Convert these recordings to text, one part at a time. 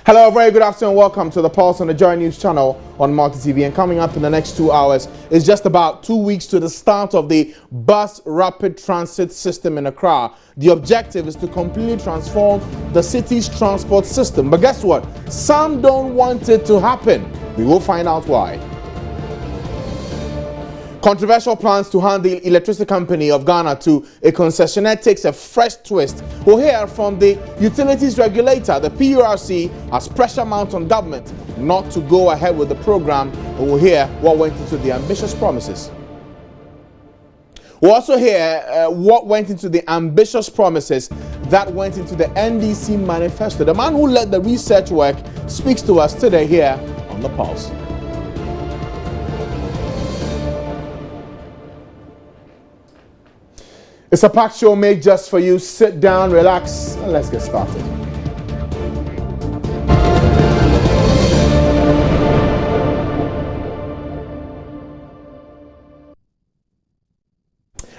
Hello, very good afternoon. Welcome to the Pulse on the Joy News channel on Multi TV. And coming up in the next 2 hours is just about 2 weeks to the start of the bus rapid transit system in Accra. The objective is to completely transform the city's transport system. But guess what? Some don't want it to happen. We will find out why. Controversial plans to hand the electricity company of Ghana to a concessionaire takes a fresh twist. We'll hear from the utilities regulator. The PURC has pressure mount on government not to go ahead with the program. And we'll hear what went into the ambitious promises. We'll also hear what went into the ambitious promises that went into the NDC manifesto. The man who led the research work speaks to us today here on The Pulse. It's a packed show made just for you. Sit down, relax, and let's get started.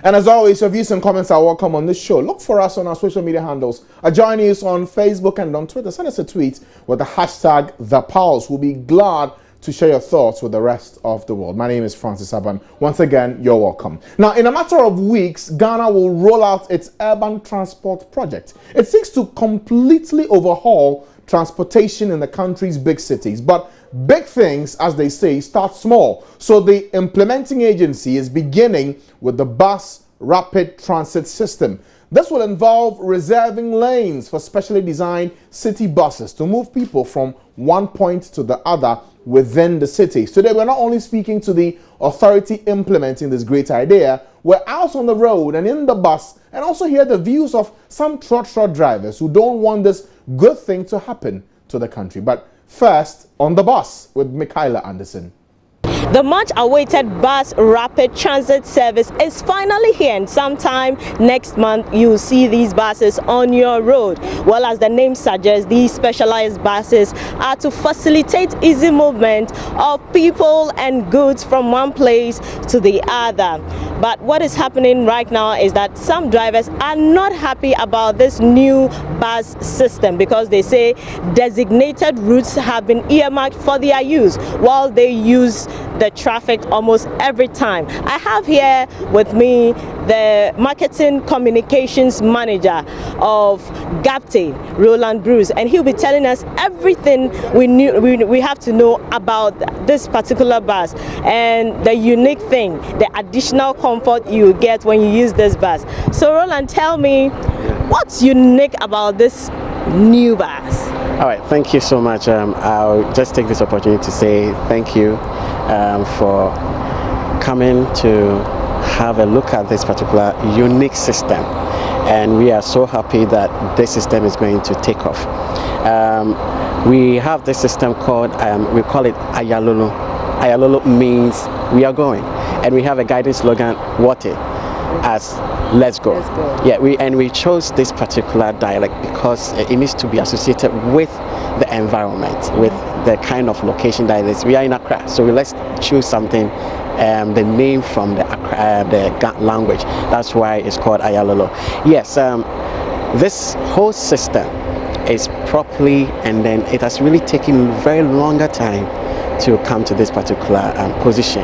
And as always, your views and comments are welcome on this show. Look for us on our social media handles. Join us on Facebook and on Twitter. Send us a tweet with the hashtag #ThePulse. We'll be glad to share your thoughts with the rest of the world. My name is Francis Aban. Once again, you're welcome. Now, in a matter of weeks, Ghana will roll out its urban transport project. It seeks to completely overhaul transportation in the country's big cities. But big things, as they say, start small. So the implementing agency is beginning with the bus rapid transit system. This will involve reserving lanes for specially designed city buses to move people from one point to the other within the cities. Today, we're not only speaking to the authority implementing this great idea, we're out on the road and in the bus and also hear the views of some trot drivers who don't want this good thing to happen to the country. But first, on the bus with Michaela Anderson. The much-awaited bus rapid transit service is finally here, and sometime next month you'll see these buses on your road. Well, as the name suggests, these specialized buses are to facilitate easy movement of people and goods from one place to the other. But what is happening right now is that some drivers are not happy about this new bus system because they say designated routes have been earmarked for their use while they use the traffic almost every time. I have here with me the marketing communications manager of GAPTE, Roland Bruce, and he'll be telling us everything we have to know about this particular bus and the unique thing, the additional comfort you get when you use this bus. So Roland, tell me, what's unique about this new bus? All right, thank you so much. I'll just take this opportunity to say thank you for coming to have a look at this particular unique system, and we are so happy that this system is going to take off. We have this system called, we call it Ayalolo. Ayalolo means we are going, and we have a guiding slogan, Wate, as let's go. Yeah, we chose this particular dialect because it needs to be associated with the environment, with the kind of location that it is. We are in Accra, so let's choose something, the name from the language. That's why it's called Ayalolo. Yes, this whole system is properly, and then it has really taken very longer time to come to this particular position.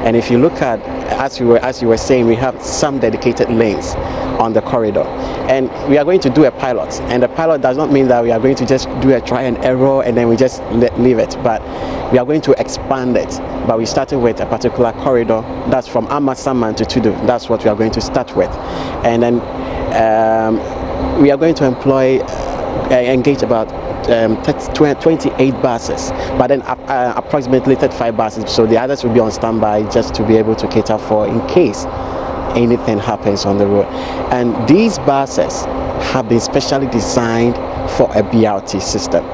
And if you look at, as you were saying, we have some dedicated lanes on the corridor, and we are going to do a pilot. And the pilot does not mean that we are going to just do a try and error and then we just leave it, but we are going to expand it. But we started with a particular corridor that's from Amasaman to Tudu. That's what we are going to start with, and then we are going to engage about 28 buses, but then approximately 35 buses, so the others will be on standby just to be able to cater for in case anything happens on the road. And these buses have been specially designed for a BRT system.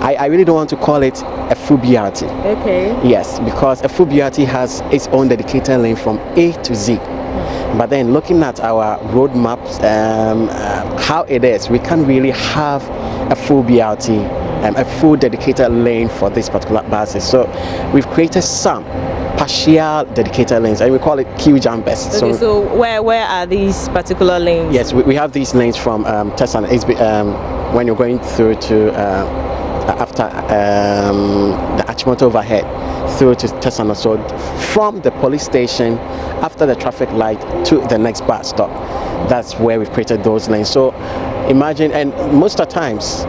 I really don't want to call it a full BRT. Okay. Yes, because a full BRT has its own dedicated lane from A to Z. But then looking at our roadmaps, how it is, we can't really have a full BRT, a full dedicated lane for this particular buses. So we've created some partial dedicated lanes, and we call it queue jumpers. Okay, so where are these particular lanes? Yes, we have these lanes from Tessan, when you're going through to after the Achimota overhead through to Tesano. So from the police station, after the traffic light, to the next bus stop. That's where we've created those lanes. So imagine, and most of the times,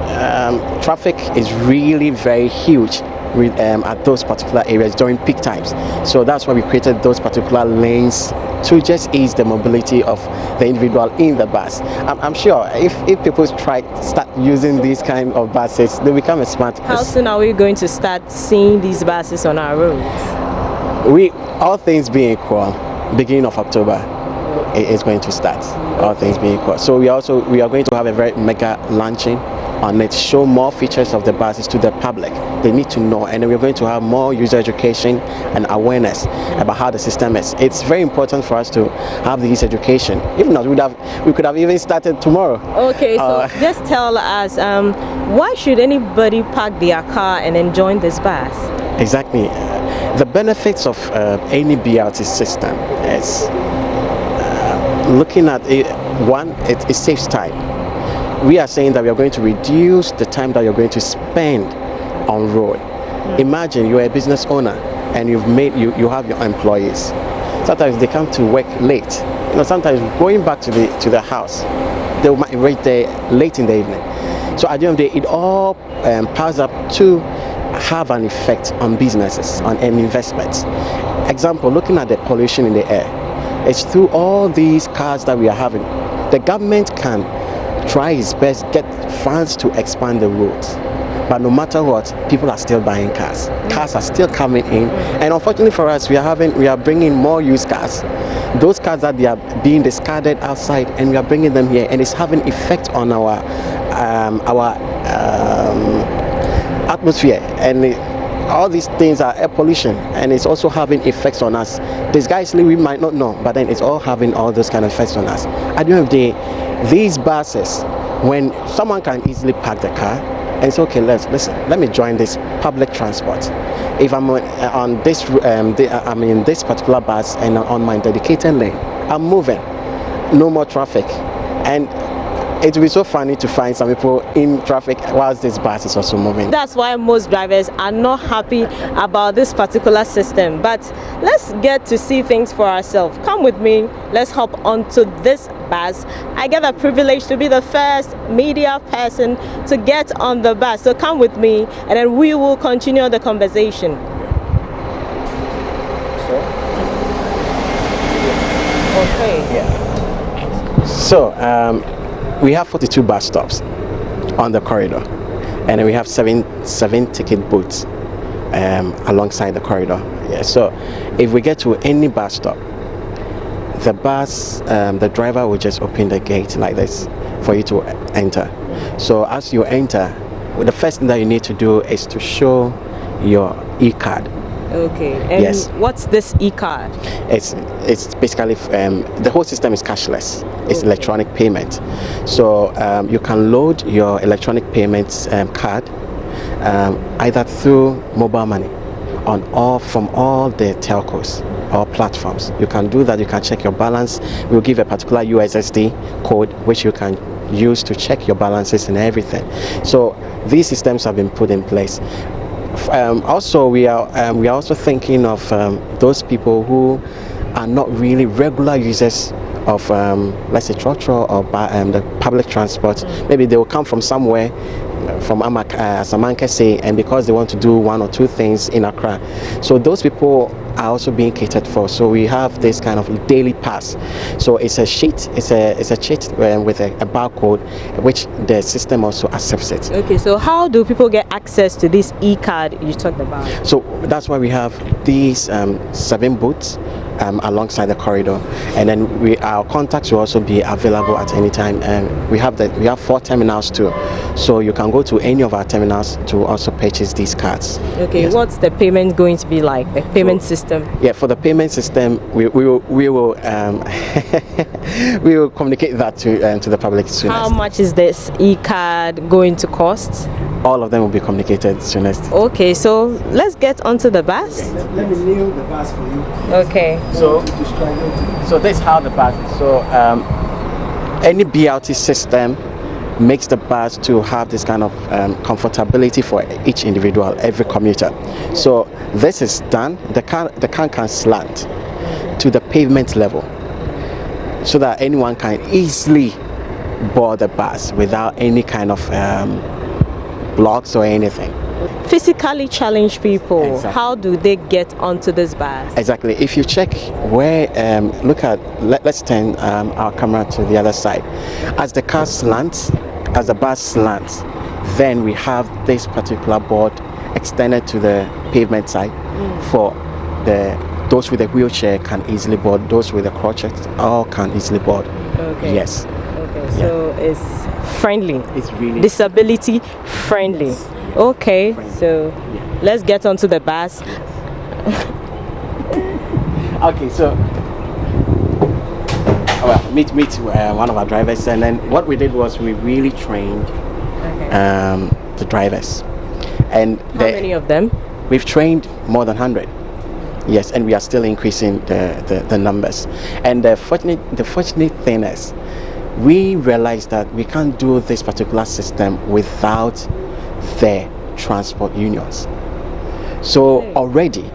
traffic is really very huge at those particular areas during peak times. So that's why we created those particular lanes to just ease the mobility of the individual in the bus. I'm sure if people start using these kind of buses, they become a smart. How soon are we going to start seeing these buses on our roads? All things being equal, beginning of October, it is going to start. All things being equal. So we are going to have a very mega launching on it, show more features of the buses to the public. They need to know, and we're going to have more user education and awareness about how the system is. It's very important for us to have this education. If not, we could have even started tomorrow. Okay, so just tell us, why should anybody park their car and enjoy this bus? Exactly. The benefits of any BRT system is looking at it. One, it saves time. We are saying that we are going to reduce the time that you're going to spend on road. Imagine you're a business owner and you have your employees. Sometimes they come to work late. Sometimes going back to the house, they might reach there late in the evening. So at the end of the day, it all piles up to have an effect on businesses, on investments. Example, looking at the pollution in the air, it's through all these cars that we are having. The government can try his best, get funds to expand the roads. But no matter what, people are still buying cars. Cars are still coming in. And unfortunately for us, we are bringing more used cars. Those cars that they are being discarded outside, and we are bringing them here, and it's having effect on our atmosphere. And all these things are air pollution, and it's also having effects on us. Disguisedly, we might not know, but then it's all having all those kind of effects on us. At the end of the day, these buses, when someone can easily park the car and say, okay, let me join this public transport. If I'm on this, I'm in this particular bus and on my dedicated lane, I'm moving, no more traffic. And it will be so funny to find some people in traffic whilst this bus is also moving. That's why most drivers are not happy about this particular system. But let's get to see things for ourselves. Come with me. Let's hop onto this bus. I get the privilege to be the first media person to get on the bus. So come with me, and then we will continue the conversation. Okay. Yeah. So, we have 42 bus stops on the corridor, and then we have seven ticket booths alongside the corridor. Yeah, so if we get to any bus stop, the driver will just open the gate like this for you to enter. So as you enter, the first thing that you need to do is to show your e-card. Okay, and yes. What's this e-card? It's basically the whole system is cashless. It's electronic payment. So you can load your electronic payments card either through mobile money from all the telcos or platforms. You can do that. You can check your balance. We'll give a particular USSD code which you can use to check your balances and everything. So these systems have been put in place. Also, we are also thinking of those people who are not really regular users of, let's say, trotro or the public transport. Maybe they will come from somewhere, from Samanke, say, and because they want to do one or two things in Accra. So those people are also being catered for. So we have this kind of daily pass. So it's a sheet, it's a sheet with a barcode, which the system also accepts it. Okay, so how do people get access to this e-card you talked about? So that's why we have these 7 booths alongside the corridor, and then our contacts will also be available at any time. And we have 4 terminals too, so you can go to any of our terminals to also purchase these cards. Okay, yes. What's the payment going to be like? The payment system? Yeah, for the payment system, we will we will communicate that to the public soonest. How much is this e-card going to cost? All of them will be communicated soonest. Okay, so let's get onto the bus. Okay, let me kneel the bus for you. Okay. So this is how the bus is. So any BRT system makes the bus to have this kind of comfortability for each individual, every commuter. So this is done. The car can slant to the pavement level, so that anyone can easily board the bus without any kind of blocks or anything. Physically challenged people, Exactly. how do they get onto this bus? Exactly. If you check where, let's turn our camera to the other side. As the car slants, as the bus slants, then we have this particular board extended to the pavement side for those with a wheelchair can easily board, those with a crutches all can easily board. Okay. Yes. Okay, so it's friendly. It's really disability friendly. Okay, so let's get onto the bus. Okay, so meet one of our drivers, and then what we did was we really trained the drivers. And how many of them? We've trained more than 100. Yes, and we are still increasing the numbers. And the fortunate thing is, we realized that we can't do this particular system without the transport unions. So already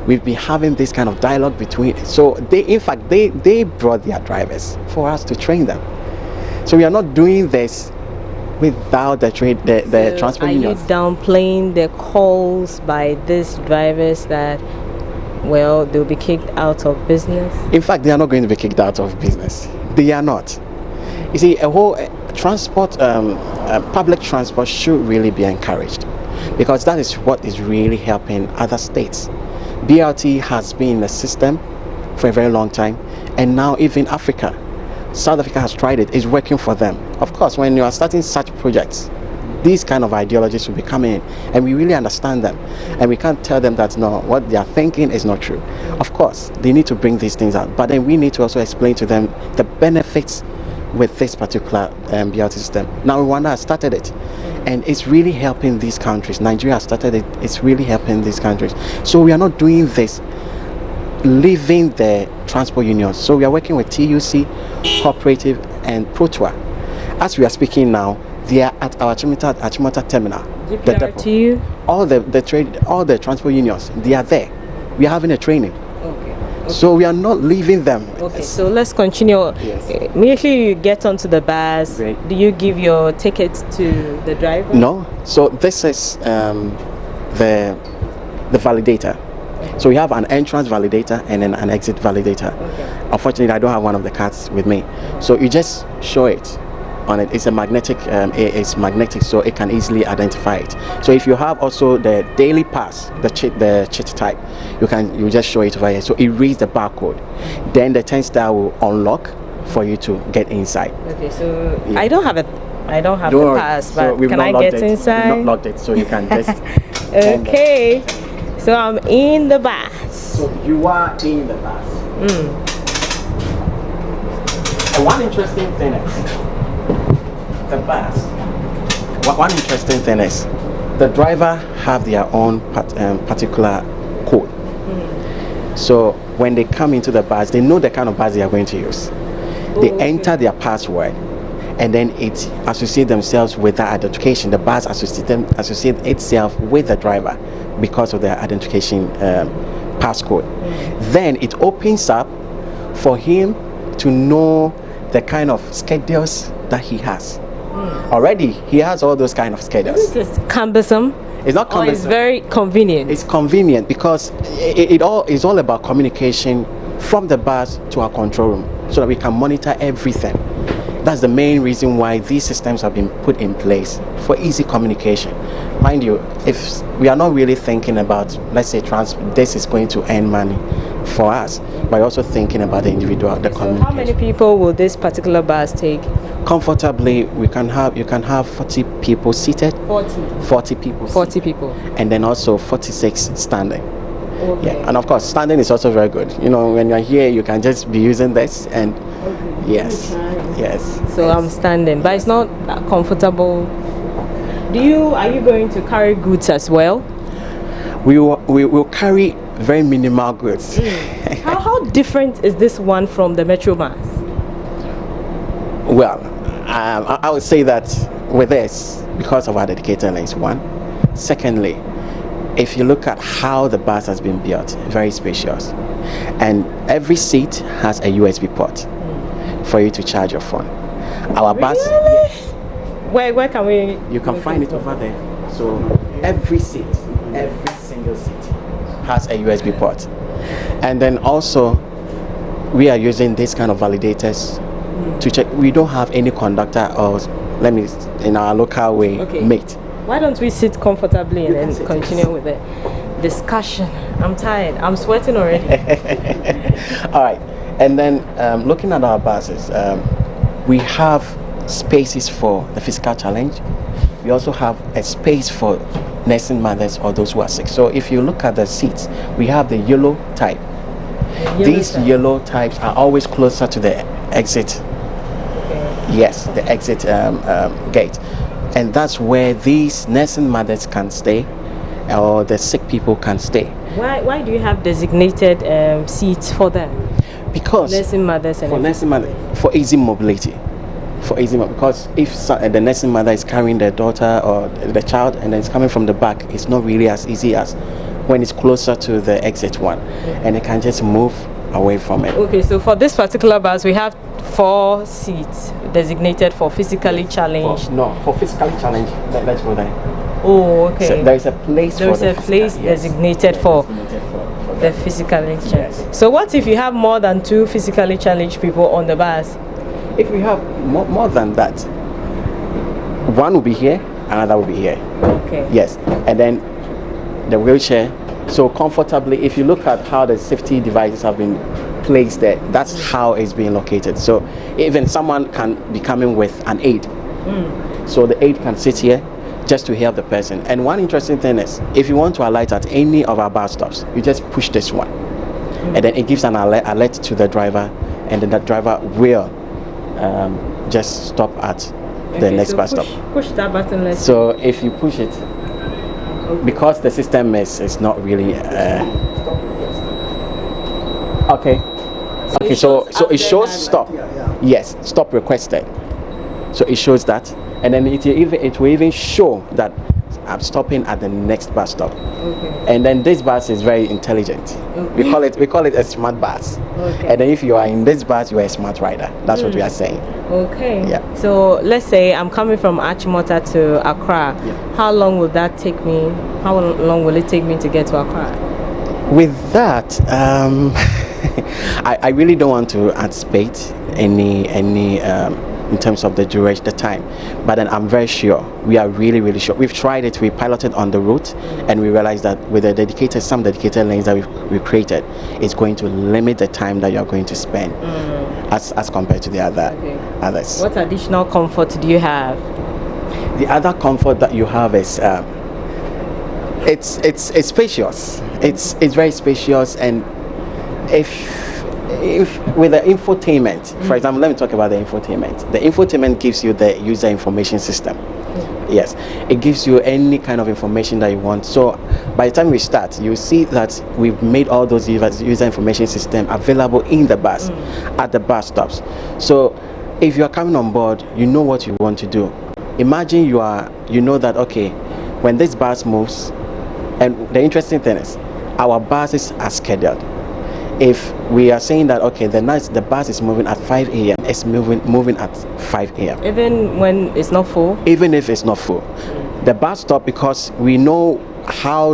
we've been having this kind of dialogue between. So they brought their drivers for us to train them. So we are not doing this without the transport unions. Are you downplaying the calls by these drivers that, well, they'll be kicked out of business? In fact, they are not going to be kicked out of business. They are not. You see, a whole transport, public transport should really be encouraged, because that is what is really helping other states. BRT has been in the system for a very long time, and now even Africa, South Africa has tried it. It's working for them. Of course, when you are starting such projects, these kind of ideologies will be coming in, and we really understand them, and we can't tell them that no, what they are thinking is not true. Of course, they need to bring these things out, but then we need to also explain to them the benefits with this particular BRT system. Now Rwanda has started it, and it's really helping these countries. Nigeria has started it. It's really helping these countries. So we are not doing this leaving the transport unions. So we are working with TUC, Cooperative, and Protua. As we are speaking now, they are at our Achimota terminal. The depot. All the transport unions, they are there. We are having a training. Okay. So we are not leaving them. Okay, so let's continue. Yes. Immediately you get onto the bus, Great. do you give your ticket to the driver? No. So this is the validator. So we have an entrance validator and then an exit validator. Okay. Unfortunately, I don't have one of the cards with me. So you just show it on it. It's a magnetic. It's magnetic, so it can easily identify it. So if you have also the daily pass, the chit type, you just show it over here. So it reads the barcode. Then the turnstile will unlock for you to get inside. Okay, so Yeah. I don't have the pass, but we've can not I locked get it. inside? We've not locked it, so you can just. Okay, so I'm in the bus. So you are in the bus. And one interesting thing is the bus. One interesting thing is the driver have their own particular code. So when they come into the bus, they know the kind of bus they are going to use. They enter their password, and then it associates themselves with that identification. The bus associate itself with the driver because of their identification passcode. Then it opens up for him to know the kind of schedules that he has. Already he has all those kind of schedules. This is cumbersome. It's not cumbersome. It's very convenient. It's convenient because it all is all about communication from the bus to our control room, so that we can monitor everything. That's the main reason why these systems have been put in place, for easy communication. Mind you, if we are not really thinking about, let's say, this is going to earn money for us, but also thinking about the individual, the communication. So how many people will this particular bus take? Comfortably, you can have 40 people seated. 40 people. 40 people. And then also 46 standing. Okay. Yeah, and of course, standing is also very good. You know, when you're here, you can just be using this, and yes. So I'm standing, but it's not that comfortable. Are you going to carry goods as well? We will carry very minimal goods. How different is this one from the Metro bus? Well, I would say that with this, because of our dedicated lanes, one. Secondly, if you look at how the bus has been built, very spacious, and every seat has a USB port for you to charge your phone. Our bus, yes. Where can we? You can find it over there. So every seat, every single seat has a USB port, and then also we are using this kind of validators to check. We don't have any conductor or, let me, in our local way, mate. Why don't we sit comfortably and then continue with the discussion? I'm tired. I'm sweating already. All right. And then looking at our buses, we have spaces for the physical challenge. We also have a space for nursing mothers or those who are sick. So if you look at the seats, we have the yellow type. These yellow types are always closer to the exit. Yes, the exit gate. And that's where these nursing mothers can stay, or the sick people can stay. Why do you have designated seats for them? Because nursing mothers for easy mobility. Because if the nursing mother is carrying their daughter or the child and then it's coming from the back, it's not really as easy as when it's closer to the exit one, and they can just move away from it. Okay, so for this particular bus, we have 4 seats designated for physically challenged. For physically challenged. Let's go there. Oh, okay. So there is a place. Designated for the physically challenged. Yes. So what if you have more than 2 physically challenged people on the bus? If we have more than that, one will be here, another will be here. Okay. Yes, and then the wheelchair. So comfortably, if you look at how the safety devices have been placed there, that's how it's being located. So even someone can be coming with an aid. So the aid can sit here just to help the person. And one interesting thing is, if you want to alight at any of our bus stops, you just push this one. And then it gives an alert to the driver, and then the driver will just stop at the next bus stop. Push that button. So if you push it, because the system is not really okay, so it shows stop. Yes, stop requested. So it shows that, and then it will even show that I'm stopping at the next bus stop. And then this bus is very intelligent. We call it a smart bus. And then if you are in this bus, you are a smart rider. That's what we are saying. Okay. Yeah. So let's say I'm coming from Achimota to Accra. Yeah. How long will that take me? How long will it take me to get to Accra? With that, I really don't want to anticipate any in terms of the duration, the time, but then I'm very sure, we are really sure. We've tried it, we piloted on the route, and we realized that with some dedicated lanes that we've created, it's going to limit the time that you're going to spend as compared to the others. What additional comfort do you have? The other comfort that you have is it's spacious. It's very spacious, and if with the infotainment, for example, let me talk about the infotainment. The infotainment gives you the user information system. Yes, it gives you any kind of information that you want. So by the time we start, you see that we've made all those user information system available in the bus, at the bus stops. So if you are coming on board, you know what you want to do. Imagine you know that, okay, when this bus moves, and the interesting thing is, our buses are scheduled. If we are saying that, okay, the bus is moving at 5 a.m., it's moving at 5 a.m. Even when it's not full? Even if it's not full. The bus stop, because we know how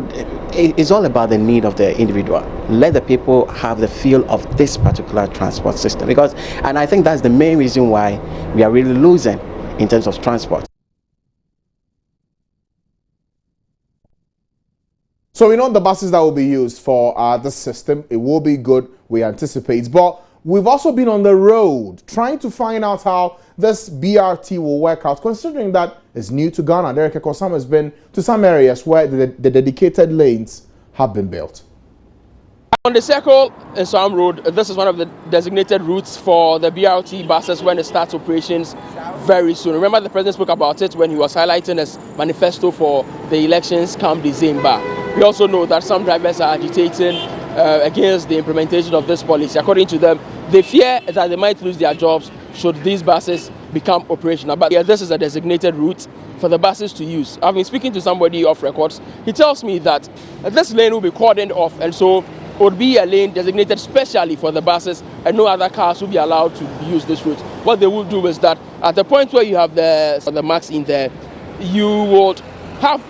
it's all about the need of the individual. Let the people have the feel of this particular transport system, and I think that's the main reason why we are really losing in terms of transport. So we know the buses that will be used for the system, it will be good, we anticipate. But we've also been on the road trying to find out how this BRT will work out, considering that it's new to Ghana. Derek Ekosam has been to some areas where the dedicated lanes have been built. On the circle in Sam Road, this is one of the designated routes for the BRT buses when it starts operations very soon. Remember, the president spoke about it when he was highlighting his manifesto for the elections come December. We also know that some drivers are agitating against the implementation of this policy. According to them, they fear that they might lose their jobs should these buses become operational. But yeah, this is a designated route for the buses to use. I've been speaking to somebody off records. He tells me that this lane will be cordoned off, and so it would be a lane designated specially for the buses, and no other cars will be allowed to use this route. What they will do is that at the point where you have the marks in there, you would have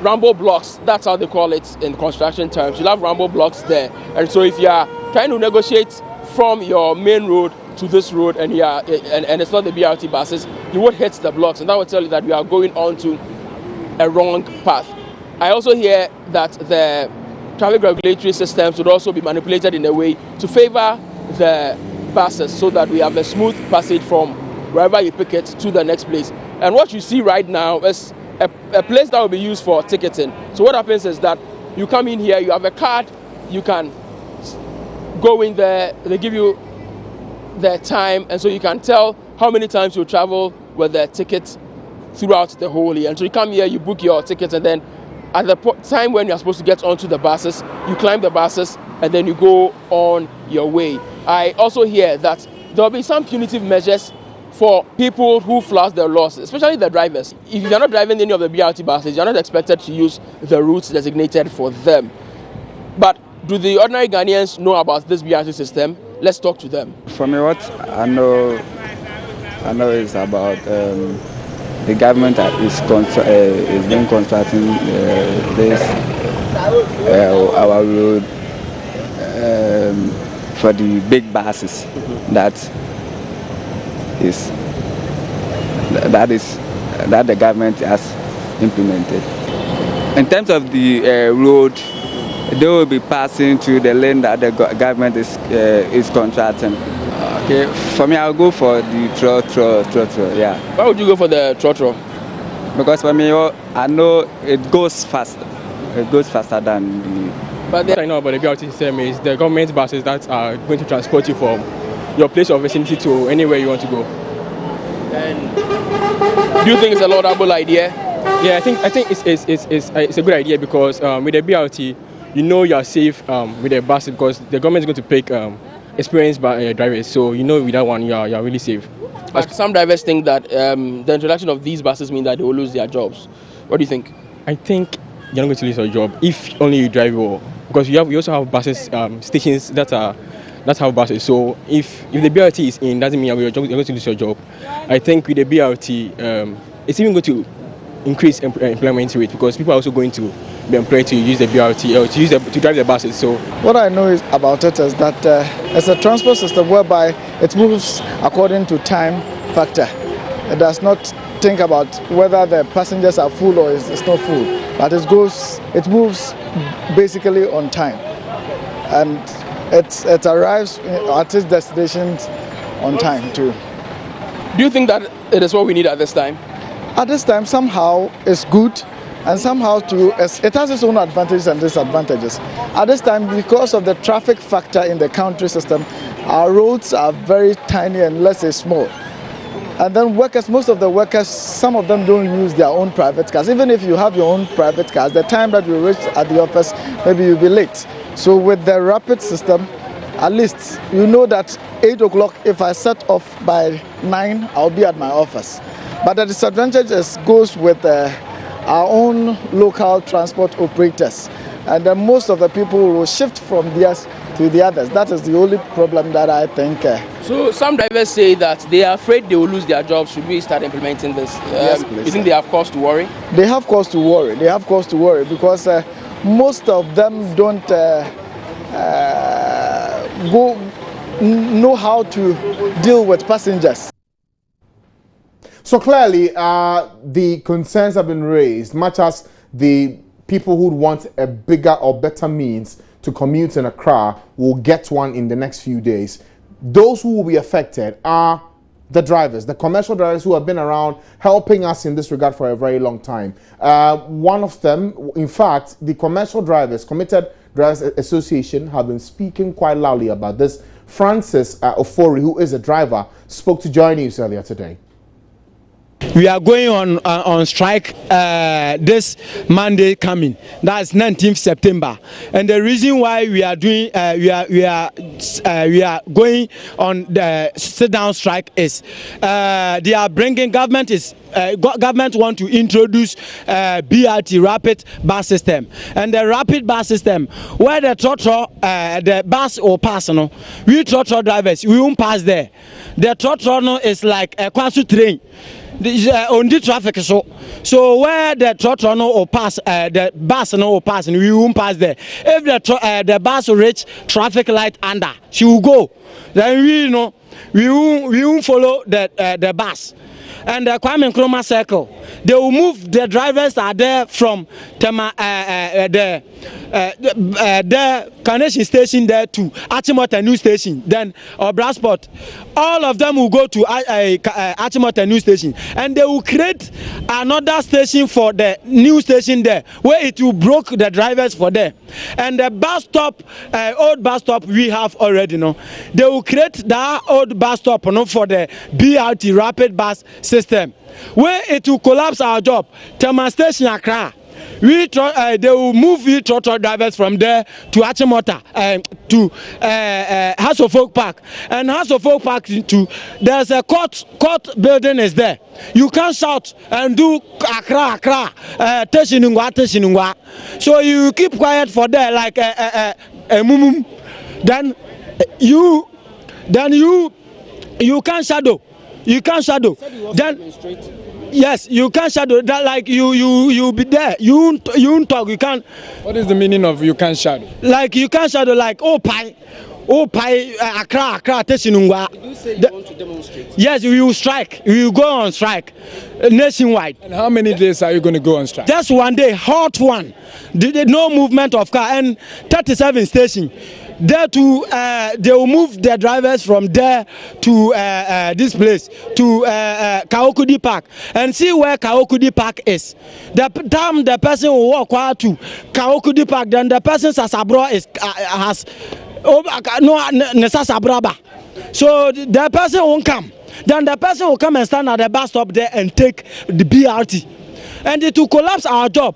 rumble blocks. That's how they call it in construction terms. You'll have rumble blocks there, and so if you are trying to negotiate from your main road to this road, and it's not the BRT buses, you would hit the blocks, and that will tell you that we are going on to a wrong path. I also hear that the traffic regulatory systems would also be manipulated in a way to favor the buses, so that we have a smooth passage from wherever you pick it to the next place. And what you see right now is a place that will be used for ticketing. So what happens is that you come in here, you have a card, you can go in there, they give you the time, and so you can tell how many times you travel with the ticket throughout the whole year. And so you come here, you book your ticket, and then at the time when you're supposed to get onto the buses, you climb the buses, and then you go on your way. I also hear that there will be some punitive measures for people who flout the laws, especially the drivers. If you're not driving any of the BRT buses, you're not expected to use the routes designated for them. But do the ordinary Ghanaians know about this BRT system? Let's talk to them. For me, what I know is about the government is been constructing our road for the big buses. That the government has implemented. In terms of the road, they will be passing through the lane that the government is contracting. Okay, for me, I'll go for the trotro. Yeah. Why would you go for the trotro? Because for me, I know it goes faster. It goes faster than the. But what I know about the BRT system is the government buses that are going to transport you from your place of vicinity to anywhere you want to go. And do you think it's a laudable idea? Yeah, I think it's a good idea, because with the BRT, you know you are safe with the bus, because the government is going to pick experienced drivers. So you know with that one you are really safe. But some drivers think that the introduction of these buses mean that they will lose their jobs. What do you think? I think you're not going to lose your job if only you drive well, because you also have buses stations that have buses. So if the BRT is in, doesn't mean you're going to lose your job. I think with the BRT, it's even going to increase employment rate, because people are also going to be employed to use the BRT or to drive the buses. So what I know about it is that it's a transport system whereby it moves according to time factor. It does not think about whether the passengers are full or it's not full, but it moves basically on time, and it arrives at its destinations on time too. Do you think that it is what we need at this time? At this time, somehow it's good, and somehow too it has its own advantages and disadvantages. At this time, because of the traffic factor in the country system, our roads are very tiny and let's say small. And then most of the workers, some of them don't use their own private cars. Even if you have your own private cars, the time that you reach at the office, maybe you'll be late. So with the rapid system, at least you know that 8 o'clock, if I set off by 9, I'll be at my office. But the disadvantage goes with our own local transport operators. And then most of the people will shift from theirs to the others. That is the only problem that I think. So some drivers say that they are afraid they will lose their jobs. Should we start implementing this? Yes, please. You think they have cause to worry? They have cause to worry. They have cause to worry because most of them don't know how to deal with passengers. So clearly, the concerns have been raised, much as the people who want a bigger or better means to commute in Accra will get one in the next few days. Those who will be affected are the drivers, the commercial drivers who have been around helping us in this regard for a very long time. One of them, in fact, the commercial drivers, Committed Drivers Association, have been speaking quite loudly about this. Francis Ofori, who is a driver, spoke to Joy News earlier today. We are going on strike this Monday coming. That's 19th September. And the reason why we are doing we are going on the sit-down strike is they are bringing government want to introduce BRT rapid bus system, and the rapid bus system where the the bus will pass. No, we trotro drivers we won't pass there. The trotro no is like a Kwasu train. On the traffic so where the trotro no will pass the bus no will pass and we won't pass there. If the bus will reach traffic light under, she will go. Then we won't follow the bus. And the Kwame Nkrumah circle, they will move the drivers are there from the Carnation station there to Achimota new station, then Brasport. All of them will go to Achimota new station, and they will create another station for the new station there, where it will broke the drivers for there. And the bus stop, old bus stop we have already, they will create that old bus stop for the BRT rapid bus system, where it will collapse our job. Tema Station Accra, they will move trotro drivers from there to Achimota to House of Folk Park, and House of Folk Park there's a court building is there. You can't shout and do Accra Teshinungwa. So you keep quiet for there like a mumum. Then you can't shadow. You can't shadow. Then yes, you can't shadow. That like you be there. You won't talk. You can't. What is the meaning of you can't shadow? Like you can't shadow. Like Accra Teshinungwa. Did you say you want to demonstrate? Yes, we will strike. We will go on strike nationwide. And how many days are you going to go on strike? Just one day, hot one. No movement of car, and 37 station. There to they will move the drivers from there to this place to Kaokudi Park, and see where Kaokudi Park is. The time the person will walk out to Kaokudi Park, then the person Sasabro has no Sasabraba. So the person won't come. Then the person will come and stand at the bus stop there and take the BRT, and it will collapse our job.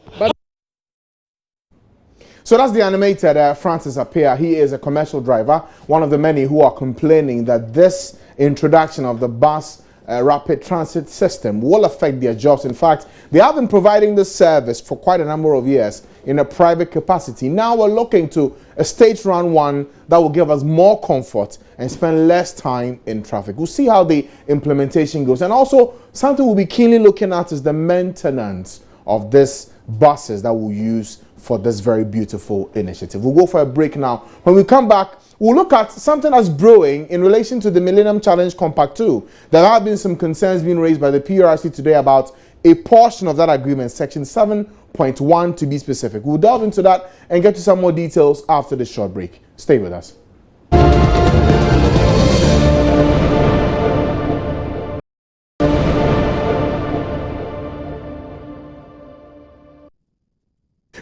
So that's the animated Francis Appiah. He is a commercial driver, one of the many who are complaining that this introduction of the bus rapid transit system will affect their jobs. In fact, they have been providing this service for quite a number of years in a private capacity. Now we're looking to a state-run one that will give us more comfort and spend less time in traffic. We'll see how the implementation goes. And also, something we'll be keenly looking at is the maintenance of these buses that we'll use for this very beautiful initiative. We'll go for a break now. When we come back, we'll look at something that's brewing in relation to the Millennium Challenge Compact 2. There have been some concerns being raised by the PRC today about a portion of that agreement, Section 7.1 to be specific. We'll delve into that and get to some more details after this short break. Stay with us.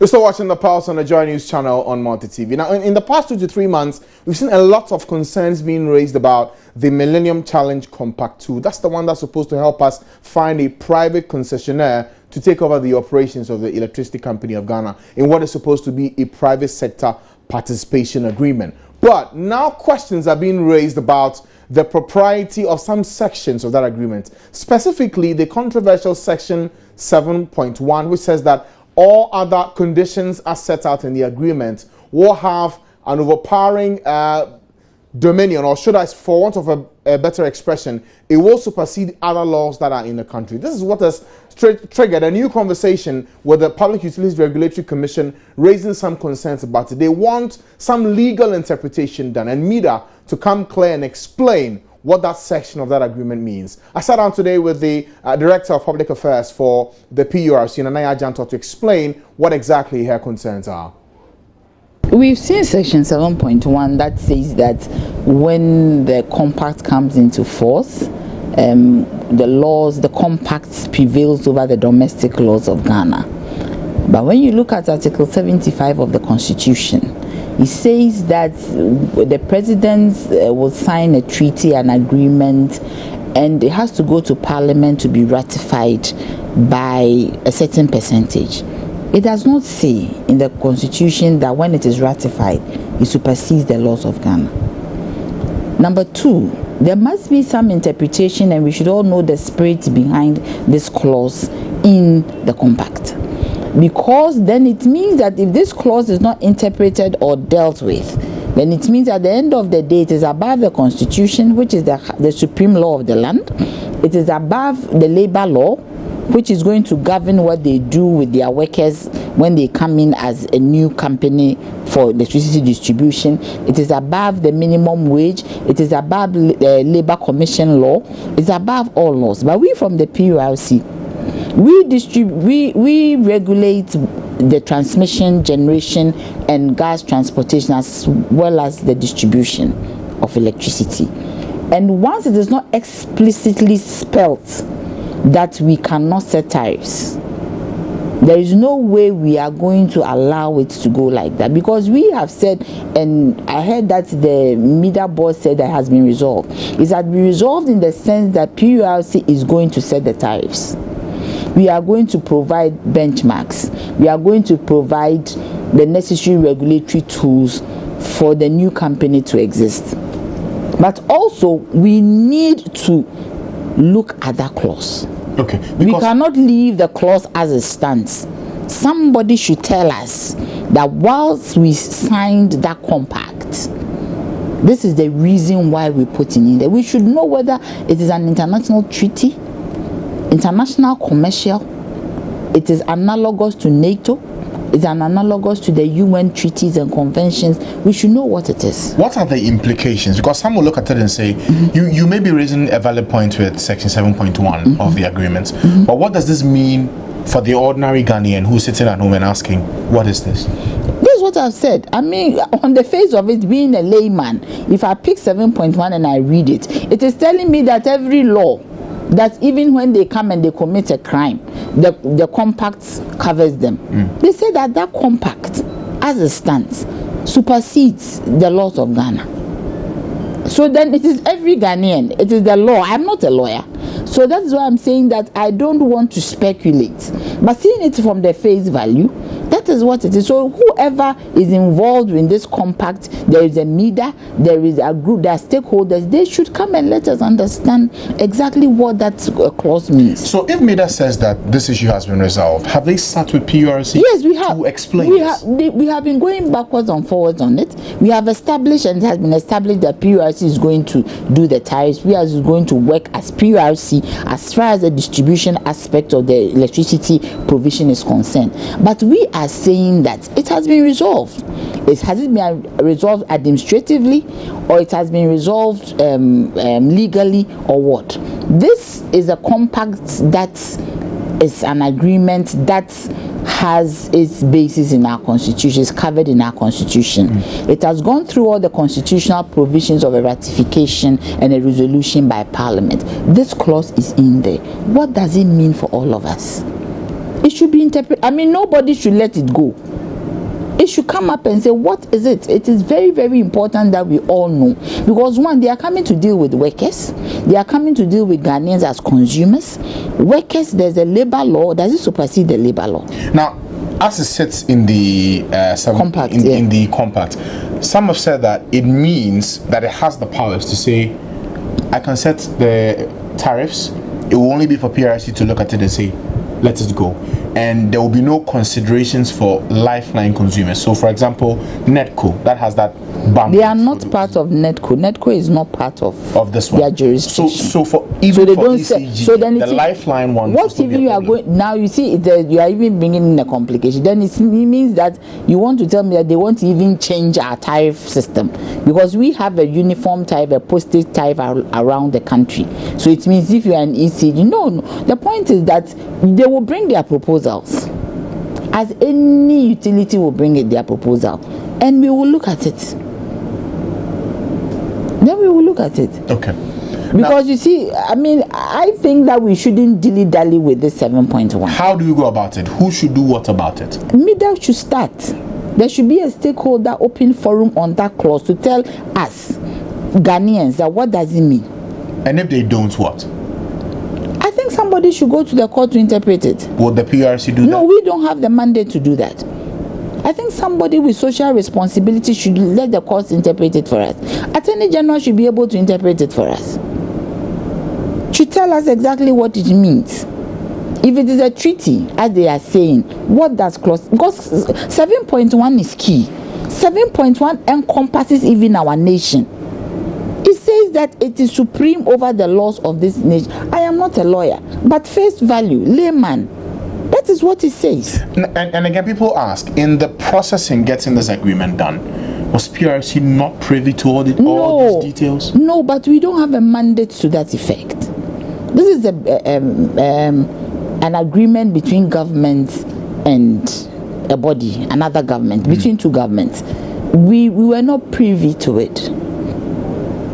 You're still watching The Pulse on the Joy News channel on Multi TV. Now, in the past 2 to 3 months, we've seen a lot of concerns being raised about the Millennium Challenge Compact 2. That's the one that's supposed to help us find a private concessionaire to take over the operations of the Electricity Company of Ghana in what is supposed to be a private sector participation agreement. But now questions are being raised about the propriety of some sections of that agreement, specifically the controversial Section 7.1, which says that all other conditions as set out in the agreement will have an overpowering dominion, or should I, for want of a better expression, it will supersede other laws that are in the country. This is what has triggered a new conversation with the Public Utilities Regulatory Commission, raising some concerns about it. They want some legal interpretation done, and MEDA to come clear and explain what that section of that agreement means. I sat down today with the Director of Public Affairs for the PURC, Nanaya Janto, to explain what exactly her concerns are. We've seen Section 7.1 that says that when the compact comes into force, the compact prevails over the domestic laws of Ghana. But when you look at Article 75 of the Constitution, it says that the president will sign a treaty, an agreement, and it has to go to Parliament to be ratified by a certain percentage. It does not say in the Constitution that when it is ratified, it supersedes the laws of Ghana. Number two, there must be some interpretation, and we should all know the spirit behind this clause in the compact. Because then it means that if this clause is not interpreted or dealt with, then it means at the end of the day it is above the Constitution, which is the supreme law of the land. It is above the labor law, which is going to govern what they do with their workers when they come in as a new company for electricity distribution. It is above the minimum wage. It is above labor commission law. It's above all laws. But we from the PURC, we regulate the transmission, generation, and gas transportation, as well as the distribution of electricity. And once it is not explicitly spelled that we cannot set tariffs, there is no way we are going to allow it to go like that, because we have said, and I heard that the media board said that has been resolved. It has been resolved in the sense that PURC is going to set the tariffs. We are going to provide benchmarks. We are going to provide the necessary regulatory tools for the new company to exist. But also, we need to look at that clause. Okay. We cannot leave the clause as it stands. Somebody should tell us that whilst we signed that compact, this is the reason why we put it in there. We should know whether it is an international treaty, international commercial, it is analogous to NATO, it's an analogous to the UN treaties and conventions. We should know what it is. What are the implications? Because some will look at it and say, you may be raising a valid point with Section 7.1 of the agreement, but what does this mean for the ordinary Ghanaian who's sitting at home and asking, what is this? This is what I've said. I mean, on the face of it, being a layman, if I pick 7.1 and I read it, it is telling me that every law, that even when they come and they commit a crime, the compact covers them. They say that compact, as it stands, supersedes the laws of Ghana. So then it is every Ghanaian. It is the law. I'm not a lawyer. So that is why I'm saying that I don't want to speculate. But seeing it from the face value, that is what it is. So whoever is involved in this compact, there is a media, there is a group, there are stakeholders, they should come and let us understand exactly what that clause means. So if MEDA says that this issue has been resolved, have they sat with PURC yes, we have, to explain we have been going backwards and forwards on it. We have established, and it has been established, that PURC is going to do the tariffs. PURC is going to work as PURC as far as the distribution aspect of the electricity provision is concerned. But we are saying that it has been resolved. Has it been resolved administratively, or it has been resolved legally, or what? This is a compact that is an agreement that has its basis in our constitution, is covered in our constitution. It has gone through all the constitutional provisions of a ratification and a resolution by Parliament. This clause is in there. What does it mean for all of us? It should be interpreted. I mean, nobody should let it go. It should come up and say, what is it? It is very, very important that we all know. Because one, they are coming to deal with workers. They are coming to deal with Ghanaians as consumers. Workers, there's a labor law. Does it supersede the labor law? Now, as it sits in the compact, in the compact, some have said that it means that it has the powers to say, I can set the tariffs. It will only be for PRC to look at it and say, let it go, and there will be no considerations for lifeline consumers. So for example, Netco, that has that ban. They are not part of Netco. Netco is not part of this one. Their jurisdiction. So for even so for ECG, so then the lifeline one. What if you are going now? You see, you are even bringing in a complication. Then it means that you want to tell me that they want to even change our tariff system, because we have a uniform tariff, a postage tariff around the country. So it means if you are an ECG, no. The point is that they will bring their proposals, as any utility will bring their proposal, and we will look at it. Then we will look at it. Okay. Because now, you see, I mean, I think that we shouldn't dilly-dally with this 7.1. How do we go about it? Who should do what about it? MEDA should start. There should be a stakeholder open forum on that clause to tell us, Ghanaians, that what does it mean? And if they don't, what? I think somebody should go to the court to interpret it. Will the PRC do that? No, we don't have the mandate to do that. I think somebody with social responsibility should let the courts interpret it for us. Attorney General should be able to interpret it for us. Should tell us exactly what it means. If it is a treaty, as they are saying, what does clause? Because 7.1 is key. 7.1 encompasses even our nation. It says that it is supreme over the laws of this nation. I am not a lawyer, but face value, layman. That is what it says. And again, people ask, in the process in getting this agreement done, was PRC not privy to all these details? No, but we don't have a mandate to that effect. This is an agreement between governments and a body, another government, between two governments. We were not privy to it.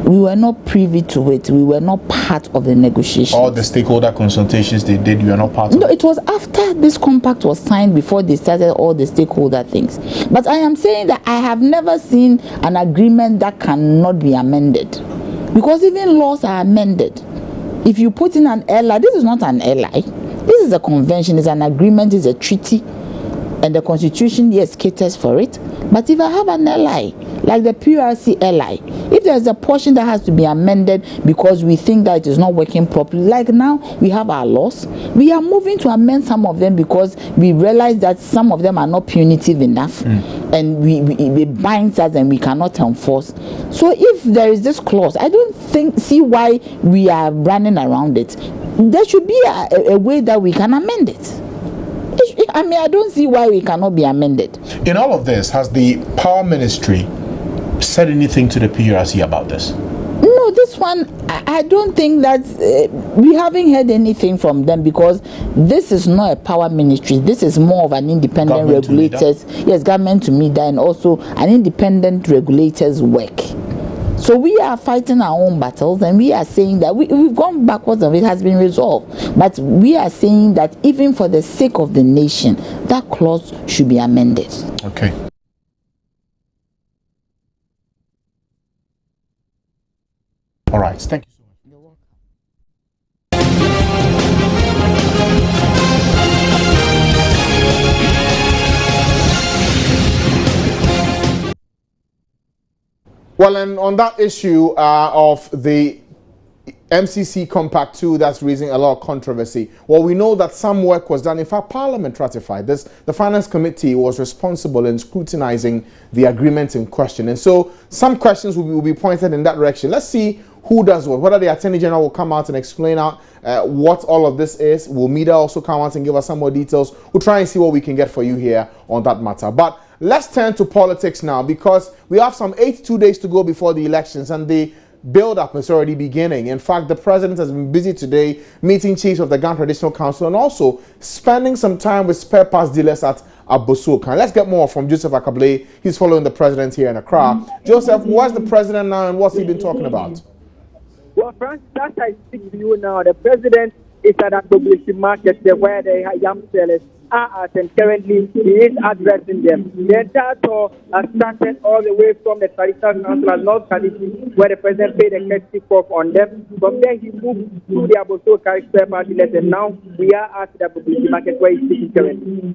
We were not privy to it. We were not part of the negotiations. All the stakeholder consultations they did, you were not part of it? No, it was after this compact was signed before they started all the stakeholder things. But I am saying that I have never seen an agreement that cannot be amended. Because even laws are amended. If you put in an ally, this is not an ally. This is a convention, it's an agreement, it's a treaty. And the constitution, yes, caters for it. But if I have an ally, like the PRC ally, if there's a portion that has to be amended because we think that it is not working properly, like now we have our laws, we are moving to amend some of them because we realize that some of them are not punitive enough and it binds us and we cannot enforce. So if there is this clause, I don't see why we are running around it. There should be a way that we can amend it. I mean, I don't see why we cannot be amended. In all of this, has the Power Ministry said anything to the PRC about this? No, this one, I don't think that we haven't heard anything from them because this is not a power ministry. This is more of an independent regulator's, government to meet that, and also an independent regulator's work. So we are fighting our own battles, and we are saying that we've gone backwards and it has been resolved. But we are saying that even for the sake of the nation, that clause should be amended. Okay. All right. Thank you so much. You're welcome. Well, and on that issue of the MCC Compact 2, that's raising a lot of controversy. Well, we know that some work was done. In fact, Parliament ratified this. The Finance Committee was responsible in scrutinizing the agreement in question. And so some questions will be pointed in that direction. Let's see who does what. Whether the Attorney General will come out and explain out what all of this is. Will Mida also come out and give us some more details? We'll try and see what we can get for you here on that matter. But let's turn to politics now, because we have some 82 days to go before the elections, and the build-up is already beginning. In fact, the president has been busy today meeting chiefs of the Ghana Traditional Council and also spending some time with spare parts dealers at Abosokan. Let's get more from Joseph Akable. He's following the president here in Accra. Joseph, where's the president now and what's he been talking about? Well, Francis, as I speak to you now, the president is at a publicity market where the yam sellers are at, and currently he is addressing them. The entire tour has started all the way from the Traditional Council at North Kalifi, where the president paid a courtesy call on them. From there, he moved to the Abosokan spare part dealers, and now we are at the publicity market where he's speaking currently.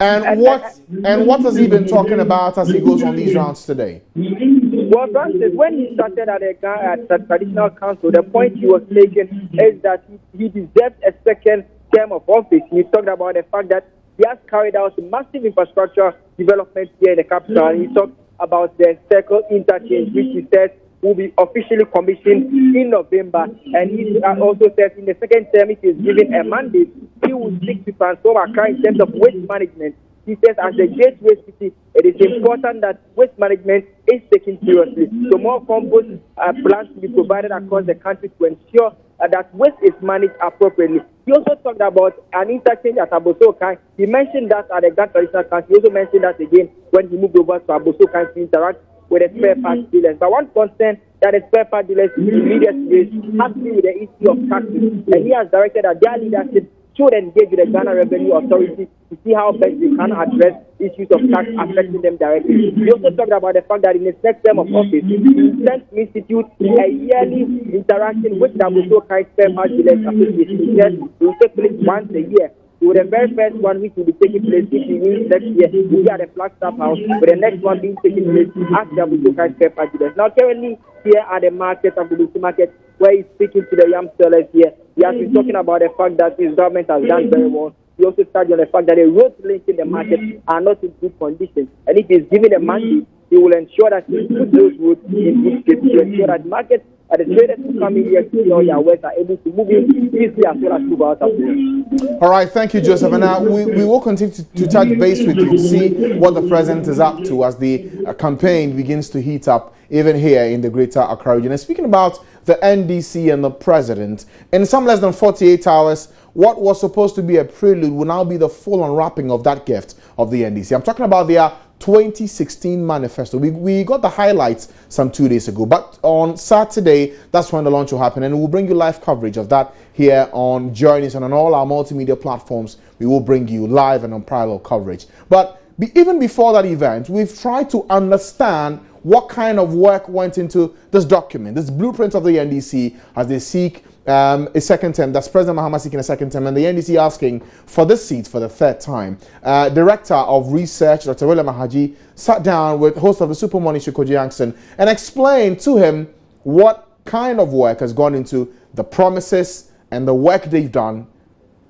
And what has he been talking about as he goes on these rounds today? Well, Francis, when he started at the Traditional Council, the point he was making is that he deserves a second term of office. He talked about the fact that he has carried out massive infrastructure development here in the capital, and he talked about the circle interchange, which he says will be officially commissioned in November. And he also says in the second term, if he is given a mandate, he will seek to transform Accra in terms of waste management. He says as a gateway city, it is important that waste management is taken seriously. So more compost plants to be provided across the country to ensure that waste is managed appropriately. He also talked about an interchange at Abosokan. He mentioned that at the Ghana Traditional Council. He also mentioned that again when he moved over to Abosokan to interact with the spare parts dealers. But one concern that the spare part dealers immediately raised has to do with the issue of taxes. And he has directed that their leadership should engage with the Ghana Revenue Authority to see how best they can address issues of tax affecting them directly. We also talked about the fact that in his next term of office, he intends to institute a yearly interaction with the Abuso Kai Fair House Dealers Association. He said it will take place once a year. So the very first one which will be taking place, which means next year, will be at the Flagstaff House, with the next one being taking place at the Abuso Kai Fair House Dealers. Now, currently here at the market, Abuso Market, where he's speaking to the yam sellers here, he has been talking about the fact that his government has done very well. He also started on the fact that the roads linking the market are not in good condition. And if he's given a mandate, he will ensure that he puts those roads in good shape to ensure that markets and the traders who come in here to sell their wares are able to move in easily as well as move out of here. All right, thank you, Joseph. And now we will continue to touch base with you to see what the president is up to as the campaign begins to heat up even here in the greater Accra region. And speaking about the NDC and the president, in some less than 48 hours, what was supposed to be a prelude will now be the full unwrapping of that gift of the NDC. I'm talking about their 2016 manifesto. We got the highlights some 2 days ago, but on Saturday, that's when the launch will happen, and we'll bring you live coverage of that here on Journeys and on all our multimedia platforms. We will bring you live and unparalleled coverage. But even before that event, we've tried to understand what kind of work went into this document, this blueprint of the NDC as they seek a second term. That's President Mahama seeking a second term, and the NDC asking for this seat for the third time. Director of Research, Dr. William Ahaji, sat down with host of the Super Morning show, Koji Yankson, and explained to him what kind of work has gone into the promises and the work they've done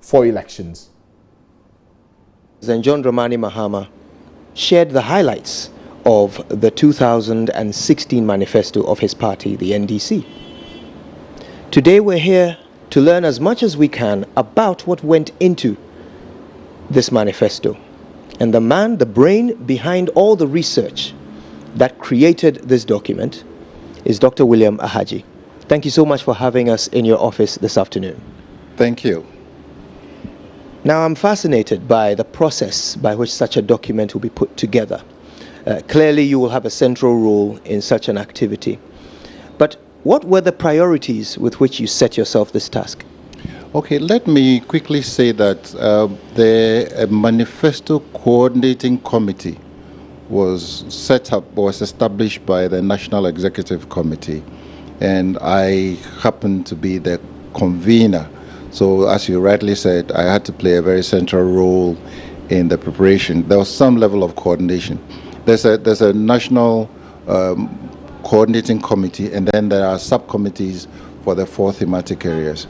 for elections. President John Dramani Mahama shared the highlights of the 2016 manifesto of his party, the NDC. Today we're here to learn as much as we can about what went into this manifesto. And the man, the brain behind all the research that created this document is Dr. William Ahaji. Thank you so much for having us in your office this afternoon. Thank you. Now, I'm fascinated by the process by which such a document will be put together. Clearly, you will have a central role in such an activity. But what were the priorities with which you set yourself this task? Okay, let me quickly say that the manifesto coordinating committee was set up, was established by the National Executive Committee, and I happened to be the convener. So as you rightly said, I had to play a very central role in the preparation. There was some level of coordination. There's a national coordinating committee, and then there are subcommittees for the 4 thematic areas,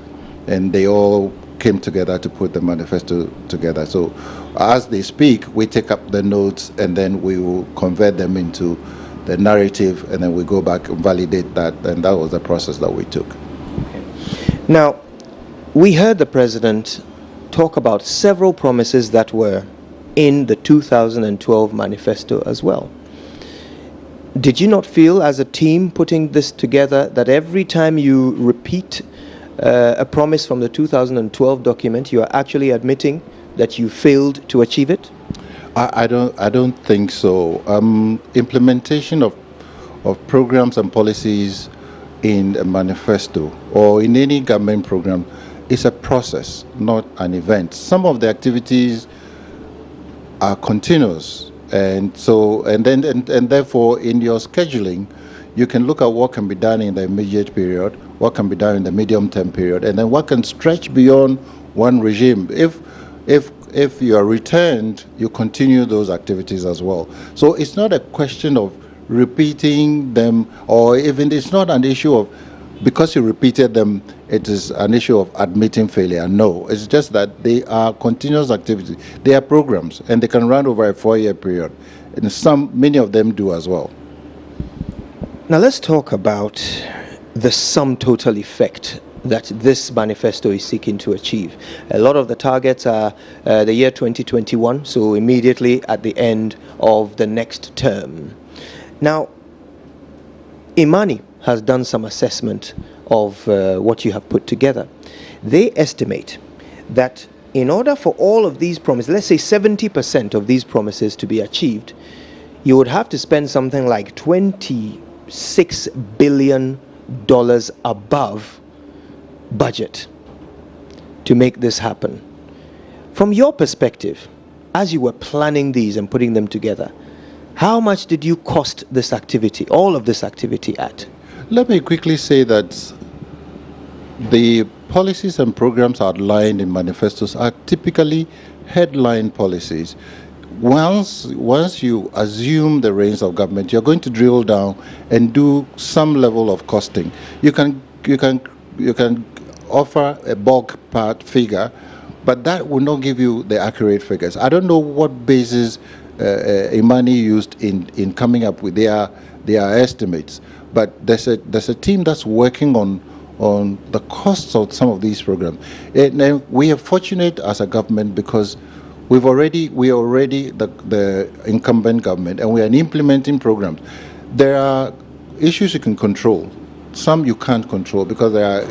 and they all came together to put the manifesto together. So as they speak, we take up the notes, and then we will convert them into the narrative, and then we go back and validate that, and that was the process that we took. Okay. Now, we heard the president talk about several promises that were in the 2012 manifesto as well. Did you not feel as a team putting this together that every time you repeat a promise from the 2012 document, you are actually admitting that you failed to achieve it? I don't think so. Implementation of programs and policies in a manifesto or in any government program is a process, not an event. Some of the activities are continuous, and therefore in your scheduling you can look at what can be done in the immediate period, what can be done in the medium-term period, and then what can stretch beyond one regime. If you are returned, you continue those activities as well. So it's not a question of repeating them, or even it's not an issue of because you repeated them, it is an issue of admitting failure. No, it's just that they are continuous activities. They are programs, and they can run over a 4-year period. And many of them do as well. Now let's talk about the sum total effect that this manifesto is seeking to achieve. A lot of the targets are the year 2021, so immediately at the end of the next term. Now, Imani has done some assessment of what you have put together. They estimate that in order for all of these promises, let's say 70% of these promises to be achieved, you would have to spend something like $26 billion above budget to make this happen. From your perspective, as you were planning these and putting them together, how much did you cost this activity, all of this activity at? Let me quickly say that the policies and programs outlined in manifestos are typically headline policies. Once you assume the reins of government, you're going to drill down and do some level of costing. You can offer a bulk part figure, but that will not give you the accurate figures. I don't know what basis Imani used in coming up with their estimates, but there's a team that's working on the costs of some of these programs. And we are fortunate as a government because we are already the incumbent government, and we are implementing programs. There are issues you can control. Some you can't control because there are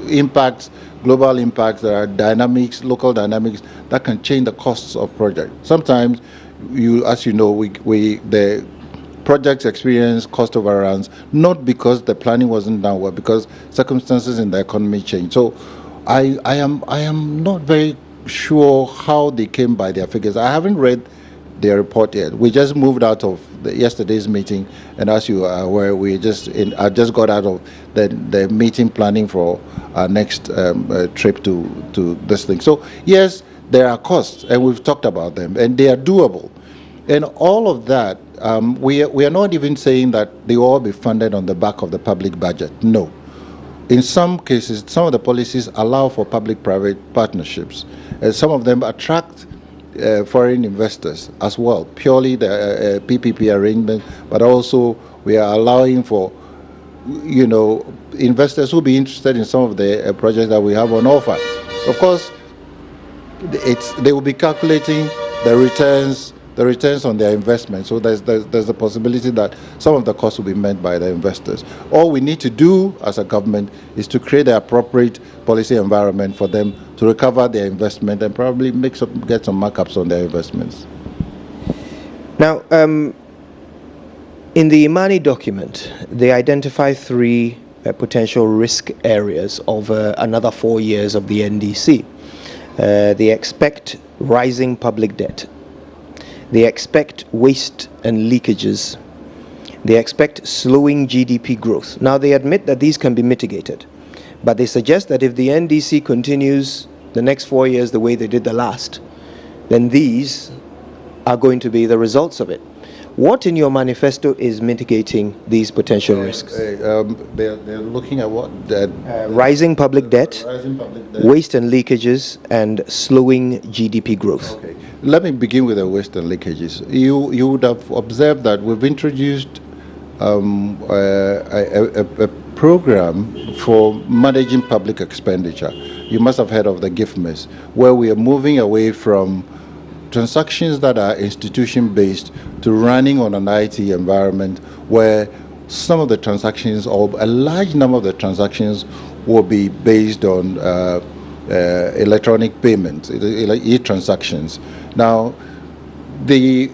impacts, global impacts, there are dynamics, local dynamics that can change the costs of projects. Sometimes, as you know, the projects experience cost overruns, not because the planning wasn't done well, because circumstances in the economy change. So I am not very sure how they came by their figures. I haven't read their report yet. We just moved out of yesterday's meeting, and as you are aware, I just got out of the meeting planning for our next trip to this thing. So yes, there are costs, and we've talked about them, and they are doable. And all of that, we are not even saying that they all be funded on the back of the public budget. No. In some cases, some of the policies allow for public-private partnerships, and some of them attract foreign investors as well, purely the PPP arrangement, but also we are allowing for, investors who will be interested in some of the projects that we have on offer. Of course, they will be calculating the returns on their investment. So there's a possibility that some of the costs will be met by the investors. All we need to do as a government is to create the appropriate policy environment for them to recover their investment and probably get some markups on their investments. Now, in the Imani document, they identify 3 potential risk areas over another 4 years of the NDC. They expect rising public debt. They expect waste and leakages. They expect slowing GDP growth. Now, they admit that these can be mitigated, but they suggest that if the NDC continues the next 4 years the way they did the last, then these are going to be the results of it. What in your manifesto is mitigating these potential risks? They're looking at what? Rising public debt, waste and leakages, and slowing GDP growth. Okay. Let me begin with the waste and leakages. You would have observed that we've introduced a program for managing public expenditure. You must have heard of the GIFMES, where we are moving away from transactions that are institution-based to running on an IT environment where some of the transactions, or a large number of the transactions, will be based on electronic payments, e-transactions. Now, the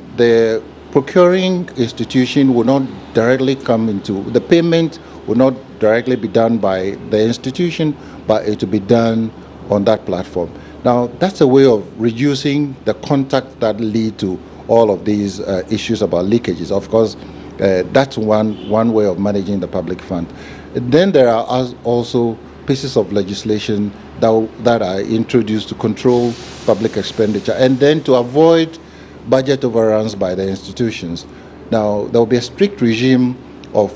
procuring institution will not directly come into, the payment will not directly be done by the institution, but it will be done on that platform. Now, that's a way of reducing the contact that lead to all of these issues about leakages. Of course, that's one way of managing the public fund. Then there are also pieces of legislation that are introduced to control public expenditure and then to avoid budget overruns by the institutions. Now, there will be a strict regime of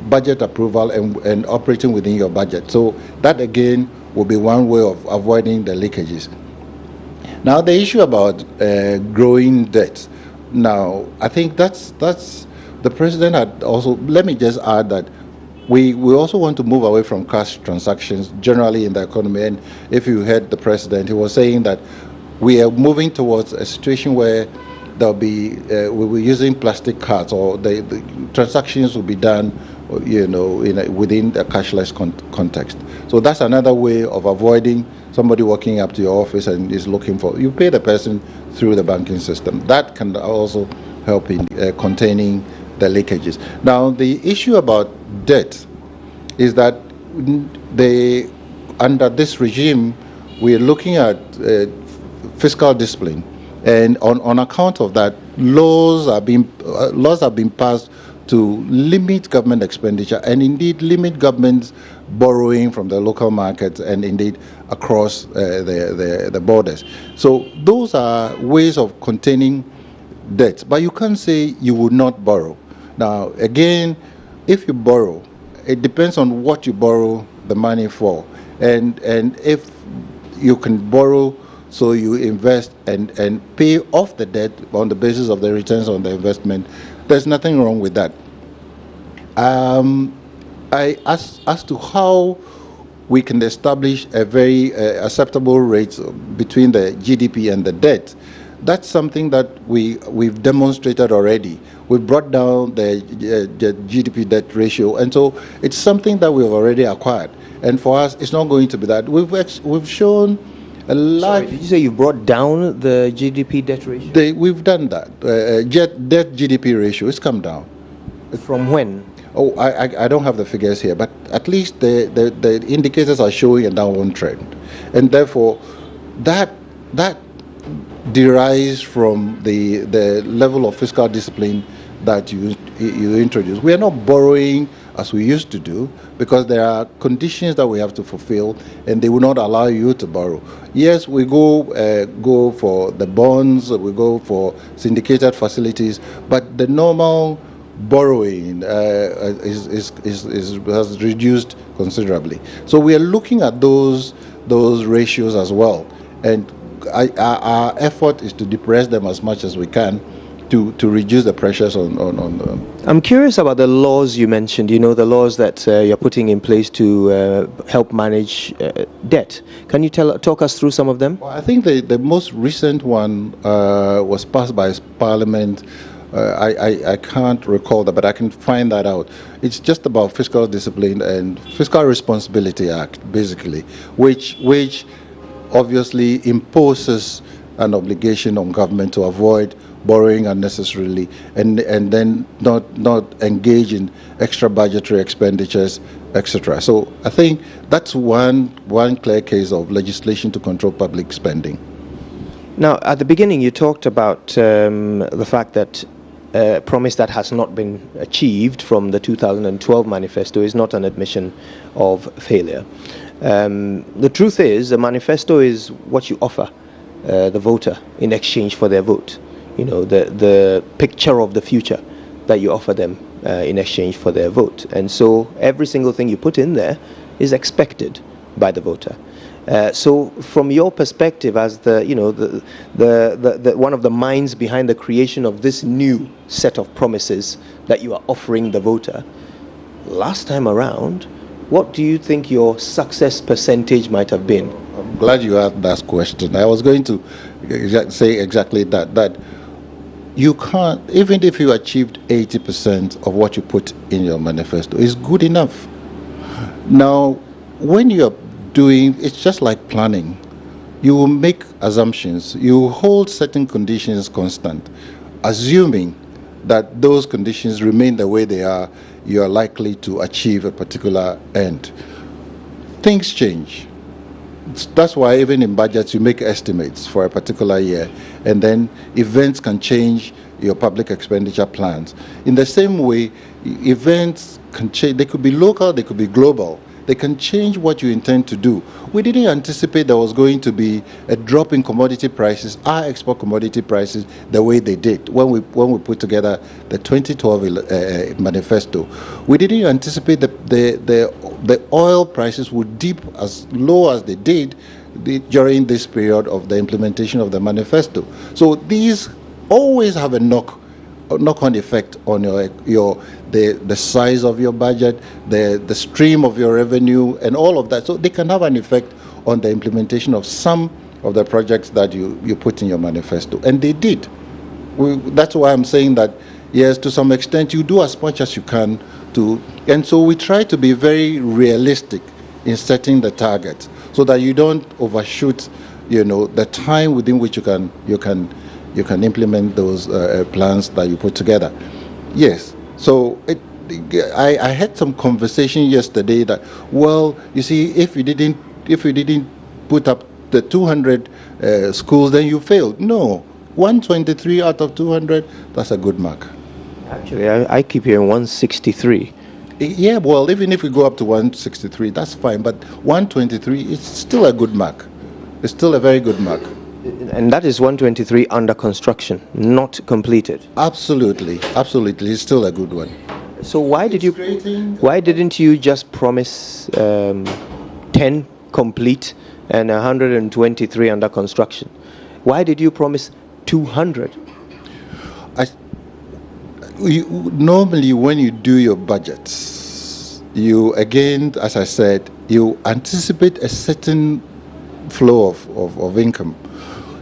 budget approval and operating within your budget. So that, again, will be one way of avoiding the leakages. Now, the issue about growing debt. Now, I think that's the president had also, let me just add that we also want to move away from cash transactions generally in the economy. And if you heard the president, he was saying that we are moving towards a situation where there'll be, we'll be using plastic cards, or the transactions will be done, within a cashless context. So that's another way of avoiding somebody walking up to your office and is looking for, you pay the person through the banking system. That can also help in containing the leakages. Now, the issue about debt is that under this regime, we are looking at fiscal discipline, and on account of that, laws have been passed to limit government expenditure and indeed limit government's borrowing from the local markets and indeed across the borders. So those are ways of containing debt, but you can't say you would not borrow. Now again, if you borrow, it depends on what you borrow the money for, and if you can borrow so you invest and pay off the debt on the basis of the returns on the investment, there's nothing wrong with that. As to how we can establish a very acceptable rate between the GDP and the debt, that's something that we've demonstrated already. We've brought down the GDP debt ratio, and so it's something that we've already acquired. And for us, it's not going to be that. We've shown a lot. Sorry, did you say you brought down the GDP debt ratio? We've done that. Debt GDP ratio has come down. From when? Oh, I don't have the figures here, but at least the indicators are showing a downward trend, and therefore that derives from the level of fiscal discipline that you introduce. We are not borrowing as we used to do because there are conditions that we have to fulfill, and they will not allow you to borrow. Yes, we go for the bonds, we go for syndicated facilities, but the normal borrowing has reduced considerably. So we are looking at those ratios as well, and our effort is to depress them as much as we can to reduce the pressures on them. I'm curious about the laws you mentioned, the laws that you're putting in place to help manage debt. Can you talk us through some of them? Well, I think the most recent one was passed by Parliament. I can't recall that, but I can find that out. It's just about fiscal discipline and Fiscal Responsibility Act, basically, which obviously imposes an obligation on government to avoid borrowing unnecessarily and then not engage in extra budgetary expenditures, etc. So I think that's one clear case of legislation to control public spending. Now, at the beginning, you talked about the fact that a promise that has not been achieved from the 2012 manifesto is not an admission of failure. The truth is, the manifesto is what you offer the voter in exchange for their vote. The picture of the future that you offer them in exchange for their vote. And so every single thing you put in there is expected by the voter. So from your perspective as the one of the minds behind the creation of this new set of promises that you are offering the voter, last time around, what do you think your success percentage might have been? I'm glad you asked that question. I was going to say exactly that you can't, even if you achieved 80% of what you put in your manifesto, is good enough. Now, when you're doing, it's just like planning. You will make assumptions. You hold certain conditions constant, assuming that those conditions remain the way they are. You are likely to achieve a particular end. Things change. That's why even in budgets you make estimates for a particular year, and then events can change your public expenditure plans. In the same way, events can change. They could be local, they could be global. They can change what you intend to do. We didn't anticipate there was going to be a drop in commodity prices, our export commodity prices, the way they did when we put together the 2012 manifesto. We didn't anticipate the oil prices would dip as low as they did during this period of the implementation of the manifesto. So these always have a knock-on effect on the size of your budget, the stream of your revenue, and all of that. So they can have an effect on the implementation of some of the projects that you put in your manifesto, and they did. That's why I'm saying that yes, to some extent you do as much as you can and so we try to be very realistic in setting the targets so that you don't overshoot, the time within which you can implement those plans that you put together. Yes. So I had some conversation yesterday that, well, you see, if you didn't put up the 200 schools, then you failed. No, 123 out of 200, that's a good mark. Actually, I keep hearing 163. Yeah, well, even if we go up to 163, that's fine. But 123 is still a good mark. It's still a very good mark. And that is 123 under construction, not completed. Absolutely, absolutely. It's still a good one. So why didn't you just promise 10 complete and 123 under construction? Why did you promise 200? Normally, when you do your budgets, you, again, as I said, you anticipate a certain flow of income.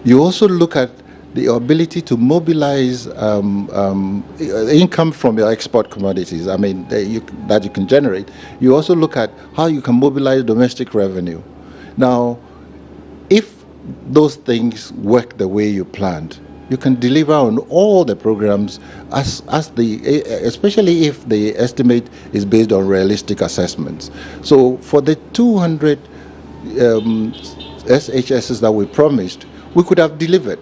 You also look at the ability to mobilize income from your export commodities, that you can generate. You also look at how you can mobilize domestic revenue. Now, if those things work the way you planned, you can deliver on all the programs especially if the estimate is based on realistic assessments. So for the 200 SHSs that we promised, we could have delivered.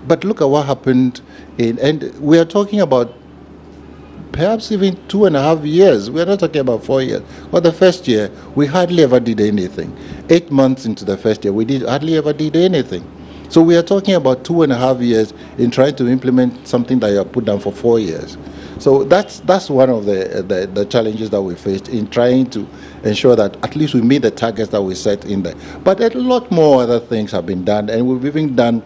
But look at what happened and we are talking about perhaps even 2.5 years. We are not talking about 4 years. Well, the first year, we hardly ever did anything. 8 months into the first year, we hardly ever did anything. So we are talking about 2.5 years in trying to implement something that you have put down for 4 years. So that's one of the challenges that we faced in trying to ensure that at least we meet the targets that we set in there. But a lot more other things have been done, and we've even done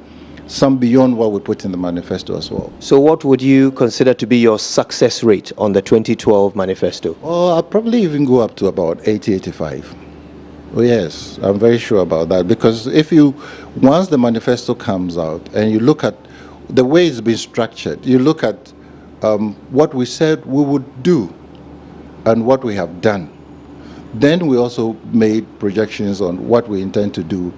some beyond what we put in the manifesto as well. So what would you consider to be your success rate on the 2012 manifesto? Oh, I'll probably even go up to about 80, 85. Oh, yes, I'm very sure about that, because once the manifesto comes out and you look at the way it's been structured, you look at what we said we would do and what we have done, then we also made projections on what we intend to do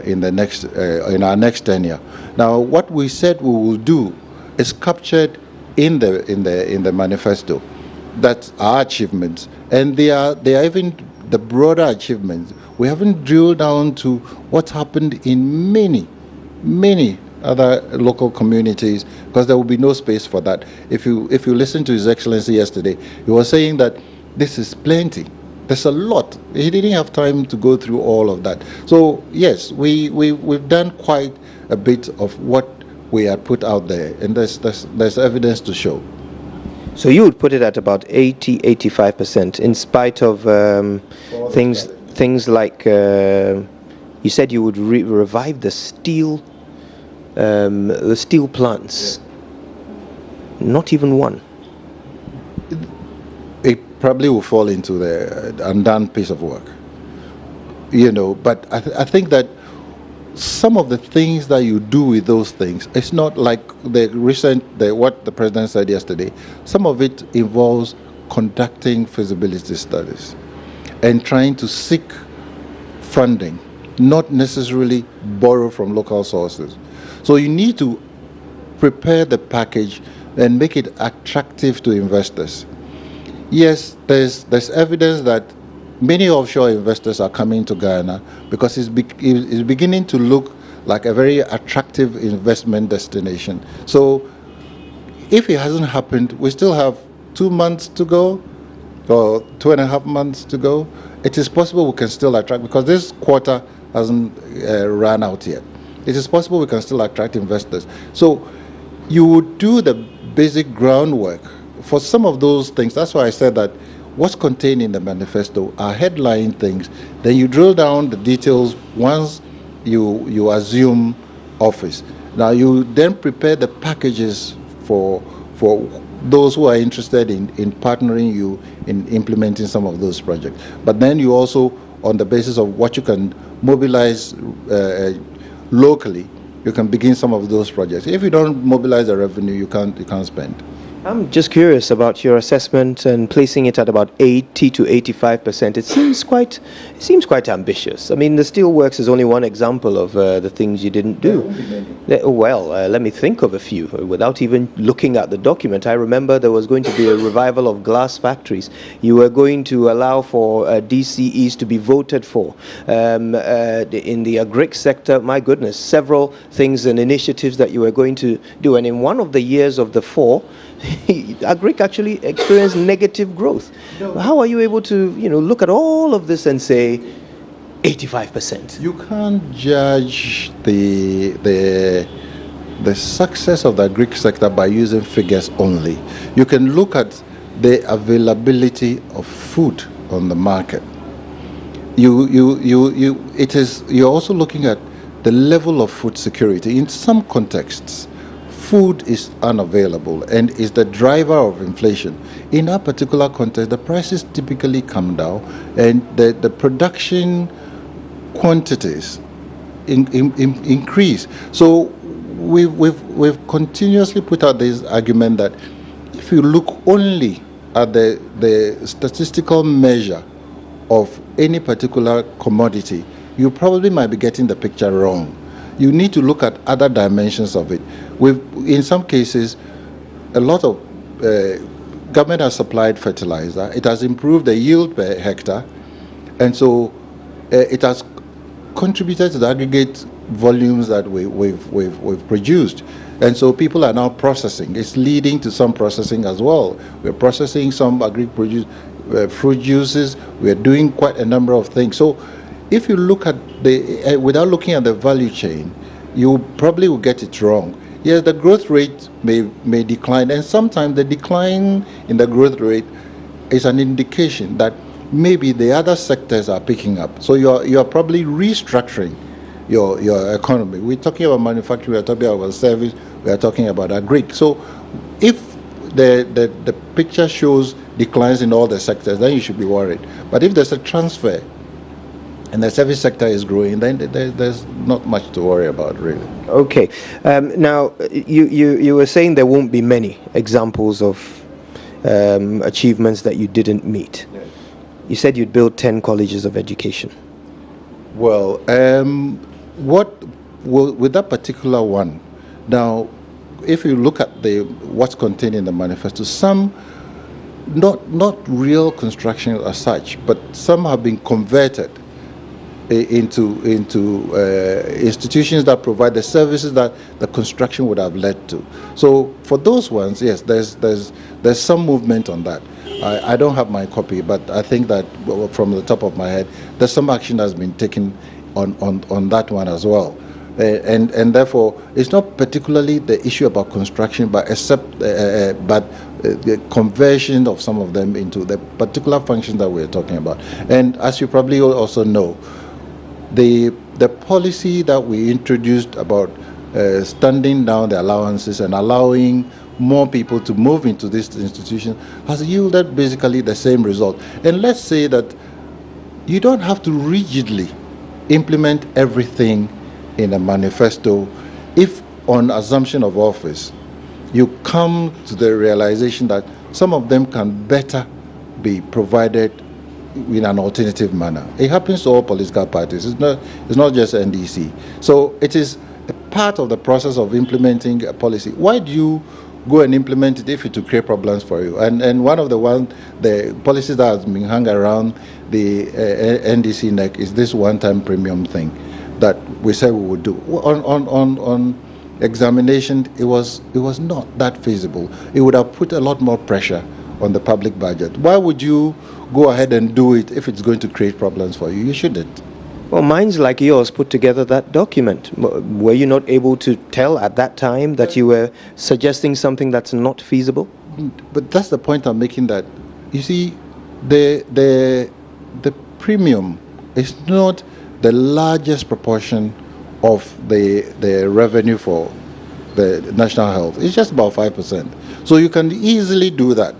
in our next tenure. Now, what we said we will do is captured in the manifesto. That's our achievements, and they are even the broader achievements. We haven't drilled down to what's happened in many other local communities, because there will be no space for that. If you listen to His Excellency yesterday, he was saying that this is plenty. There's a lot. He didn't have time to go through all of that. So yes, we've done quite a bit of what we had put out there, and there's evidence to show. So you would put it at about 80-85%, in spite of things like you said you would revive the steel plants. Not even one. It probably will fall into the undone piece of work, But I think that some of the things that you do with those things, it's not like what the president said yesterday. Some of it involves conducting feasibility studies and trying to seek funding, not necessarily borrow from local sources. So you need to prepare the package and make it attractive to investors. Yes, there's evidence that many offshore investors are coming to Ghana because it's beginning to look like a very attractive investment destination. So if it hasn't happened, we still have 2 months to go, or 2.5 months to go. It is possible we can still attract, because this quarter hasn't run out yet. It is possible we can still attract investors. So you would do the basic groundwork for some of those things. That's why I said that what's contained in the manifesto are headline things. Then you drill down the details once you assume office. Now you then prepare the packages for those who are interested in partnering you in implementing some of those projects. But then you also, on the basis of what you can mobilize locally, you can begin some of those projects. If you don't mobilize the revenue, you can't spend. I'm just curious about your assessment and placing it at about 80 to 85%. It seems quite ambitious. I mean, the steelworks is only one example of the things you didn't do. Let me think of a few. Without even looking at the document, I remember there was going to be a revival of glass factories. You were going to allow for DCEs to be voted for. In the agric sector, my goodness, several things and initiatives that you were going to do. And in one of the years of the 4, agric actually experienced negative growth. How are you able to, look at all of this and say 85%? You can't judge the success of the agric sector by using figures only. You can look at the availability of food on the market. You're also looking at the level of food security. In some contexts, food is unavailable and is the driver of inflation. In a particular context, the prices typically come down and the production quantities increase. So we've continuously put out this argument that if you look only at the statistical measure of any particular commodity, you probably might be getting the picture wrong. You need to look at other dimensions of it. In some cases, a lot of government has supplied fertilizer. It has improved the yield per hectare, and so it has contributed to the aggregate volumes that we've produced. And so people are now processing. It's leading to some processing as well. We're processing some agri-produce, fruit juices. We're doing quite a number of things. So if you look at without looking at the value chain, you probably will get it wrong. Yes, the growth rate may decline, and sometimes the decline in the growth rate is an indication that maybe the other sectors are picking up. So you are probably restructuring your economy. We're talking about manufacturing, we're talking about service, we are talking about agri. So if the picture shows declines in all the sectors, then you should be worried. But if there's a transfer and the service sector is growing, then there's not much to worry about, really. Okay. Now, you were saying there won't be many examples of achievements that you didn't meet. Yes. You said you'd build 10 colleges of education. Well, with that particular one, now, if you look at what's contained in the manifesto, some not real construction as such, but some have been converted into institutions that provide the services that the construction would have led to. So for those ones, yes, there's some movement on that. I don't have my copy, but I think that from the top of my head, there's some action that's been taken on that one as well. And therefore, it's not particularly the issue about construction, but the conversion of some of them into the particular function that we're talking about. And as you probably also know, the policy that we introduced about standing down the allowances and allowing more people to move into this institution has yielded basically the same result. And let's say that you don't have to rigidly implement everything in a manifesto if, on assumption of office, you come to the realization that some of them can better be provided in an alternative manner. It happens to all political parties. It's not just NDC. So it is a part of the process of implementing a policy. Why do you go and implement it if it will create problems for you? And one of the policies that has been hung around the NDC neck is this one-time premium thing that we said we would do. On examination, it was not that feasible. It would have put a lot more pressure on the public budget. Why would you go ahead and do it if it's going to create problems for you? You shouldn't. Well, minds like yours put together that document. Were you not able to tell at that time that you were suggesting something that's not feasible? But that's the point I'm making, that, you see, the premium is not the largest proportion of the revenue for the national health. It's just about 5%. So you can easily do that.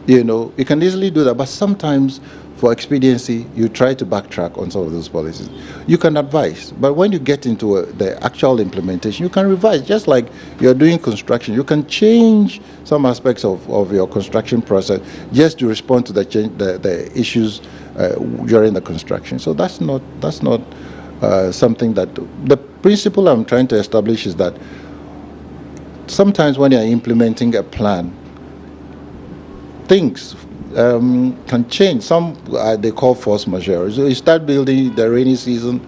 You can easily do that. But sometimes for expediency, you try to backtrack on some of those policies. You can advise, but when you get into the actual implementation, you can revise, just like you're doing construction. You can change some aspects of your construction process just to respond to the issues during the construction. So that's not something that, the principle I'm trying to establish is that sometimes when you're implementing a plan, things can change. Some they call force majeure. So you start building the rainy season,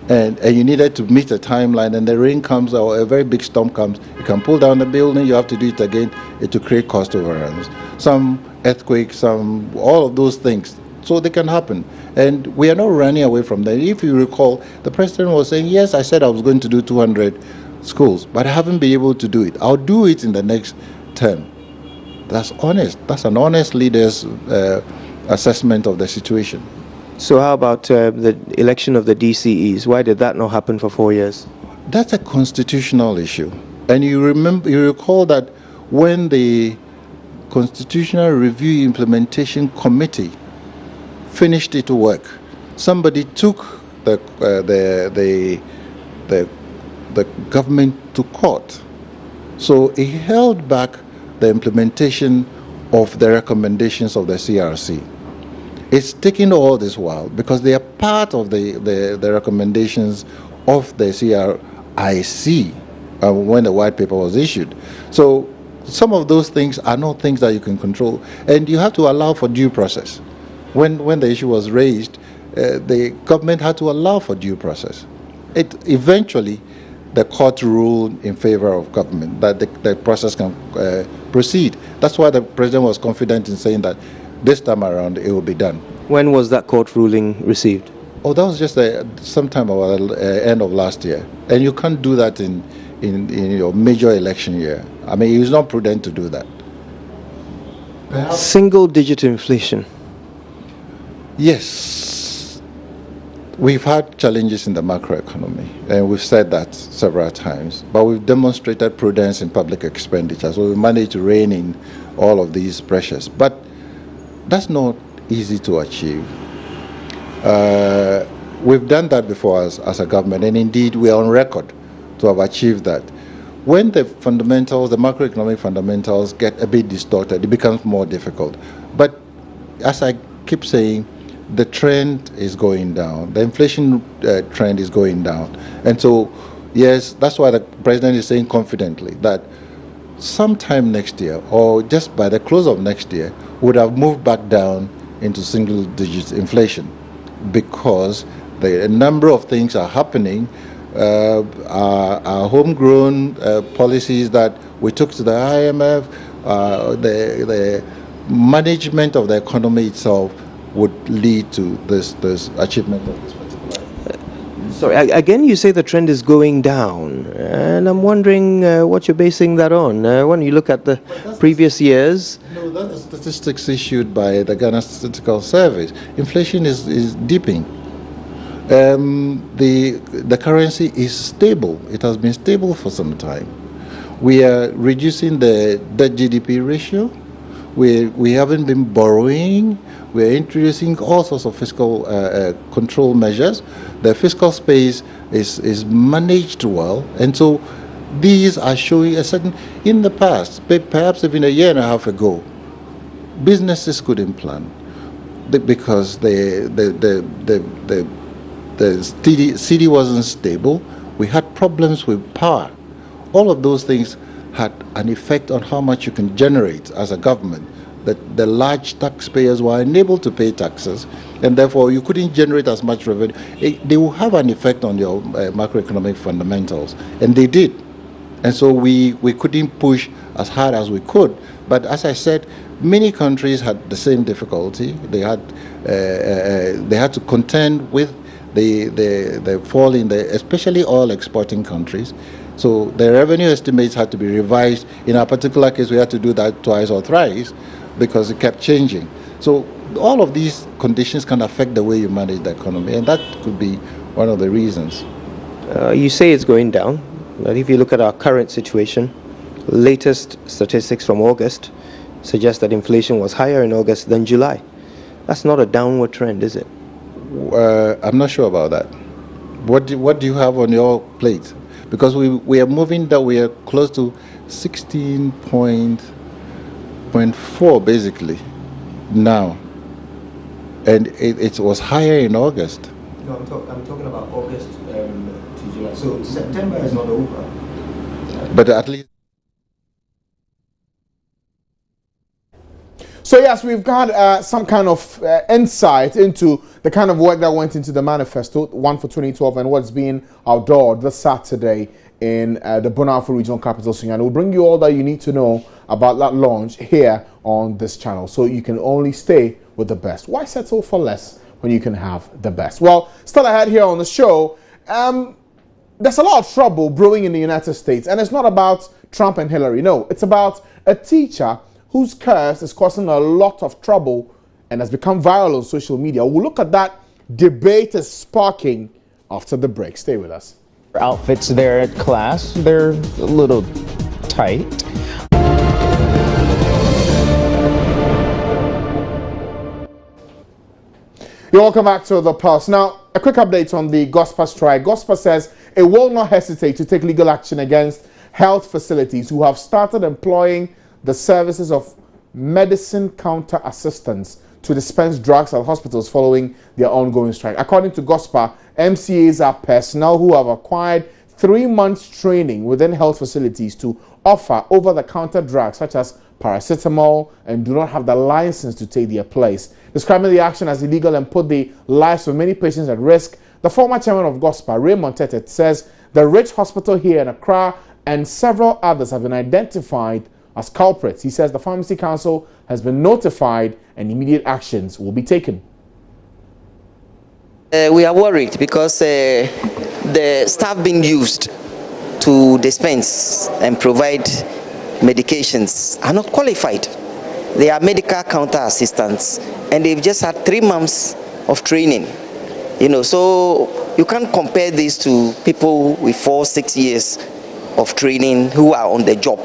and you needed to meet a timeline, and the rain comes or a very big storm comes. You can pull down the building. You have to do it again. It will create cost overruns. Some earthquakes, all of those things. So they can happen, and we are not running away from them. If you recall, the president was saying, "Yes, I said I was going to do 200 schools, but I haven't been able to do it. I'll do it in the next term." That's honest. That's an honest leader's assessment of the situation. So how about the election of the DCEs? Why did that not happen for 4 years? That's a constitutional issue. And you recall that when the Constitutional Review Implementation Committee finished its work, somebody took the government to court. So it held back the implementation of the recommendations of the CRC. It's taken all this while because they are part of the recommendations of the CRIC when the white paper was issued. So some of those things are not things that you can control, and you have to allow for due process. When the issue was raised, the government had to allow for due process. Eventually, the court ruled in favor of government, that the process can proceed. That's why the president was confident in saying that this time around it will be done. When was that court ruling received? Oh, that was just sometime about the end of last year. And you can't do that in your major election year. I mean, it's not prudent to do that. Single-digit inflation. Yes. We've had challenges in the macroeconomy, and we've said that several times, but we've demonstrated prudence in public expenditure, so we managed to rein in all of these pressures. But that's not easy to achieve. We've done that before as a government, and indeed we are on record to have achieved that. When the fundamentals, the macroeconomic fundamentals get a bit distorted, it becomes more difficult. But as I keep saying, the trend is going down. The inflation trend is going down. And so, yes, that's why the president is saying confidently that sometime next year, or just by the close of next year, would have moved back down into single-digit inflation, because a number of things are happening. Our homegrown policies that we took to the IMF, the management of the economy itself would lead to this achievement of this particular. Sorry, again you say the trend is going down, and I'm wondering what you're basing that on. When you look at the previous years... No, that's the statistics issued by the Ghana Statistical Service. Inflation is dipping. The currency is stable. It has been stable for some time. We are reducing the debt GDP ratio. We haven't been borrowing. We're introducing all sorts of fiscal control measures. The fiscal space is managed well, and so these are showing a certain. In the past, perhaps even a year and a half ago, businesses couldn't plan because the city wasn't stable. We had problems with power. All of those things had an effect on how much you can generate as a government. That the large taxpayers were unable to pay taxes, and therefore you couldn't generate as much revenue. They will have an effect on your macroeconomic fundamentals, and they did. And so we couldn't push as hard as we could. But as I said, many countries had the same difficulty. They had to contend with the fall in especially oil exporting countries. So the revenue estimates had to be revised. In our particular case, we had to do that twice or thrice because it kept changing. So all of these conditions can affect the way you manage the economy, and that could be one of the reasons. You say it's going down, but if you look at our current situation, latest statistics from August suggest that inflation was higher in August than July. That's not a downward trend, is it? I'm not sure about that. What do you have on your plate? Because we are moving that we are close to 16.4 basically now, and it was higher in August. No, I'm talking about August to July. So September is not over. But at least. So yes, we've got some kind of insight into the kind of work that went into the manifesto, one for 2012, and what's being outdoored this Saturday in the Bonafo Regional Capital Sunyani. We'll bring you all that you need to know about that launch here on this channel, so you can only stay with the best. Why settle for less when you can have the best? Well, still ahead here on the show, there's a lot of trouble brewing in the United States, and it's not about Trump and Hillary. No, it's about a teacher whose curse is causing a lot of trouble and has become viral on social media. We'll look at that debate is sparking after the break. Stay with us. Outfits there at class, they're a little tight. You're welcome back to The Pulse. Now, a quick update on the Gospa strike. Gospa says it will not hesitate to take legal action against health facilities who have started employing the services of medicine counter assistants to dispense drugs at hospitals following their ongoing strike. According to Gospa, MCAs are personnel who have acquired 3 months training within health facilities to offer over-the-counter drugs such as paracetamol and do not have the license to take their place. Describing the action as illegal and put the lives of many patients at risk, the former chairman of Gospa, Raymond Tetet, says the Rich Hospital here in Accra and several others have been identified as culprits. He says the Pharmacy Council has been notified and immediate actions will be taken. We are worried because the staff being used to dispense and provide medications are not qualified. They are medical counter assistants and they've just had 3 months of training. So you can't compare this to people with 4-6 years of training who are on the job.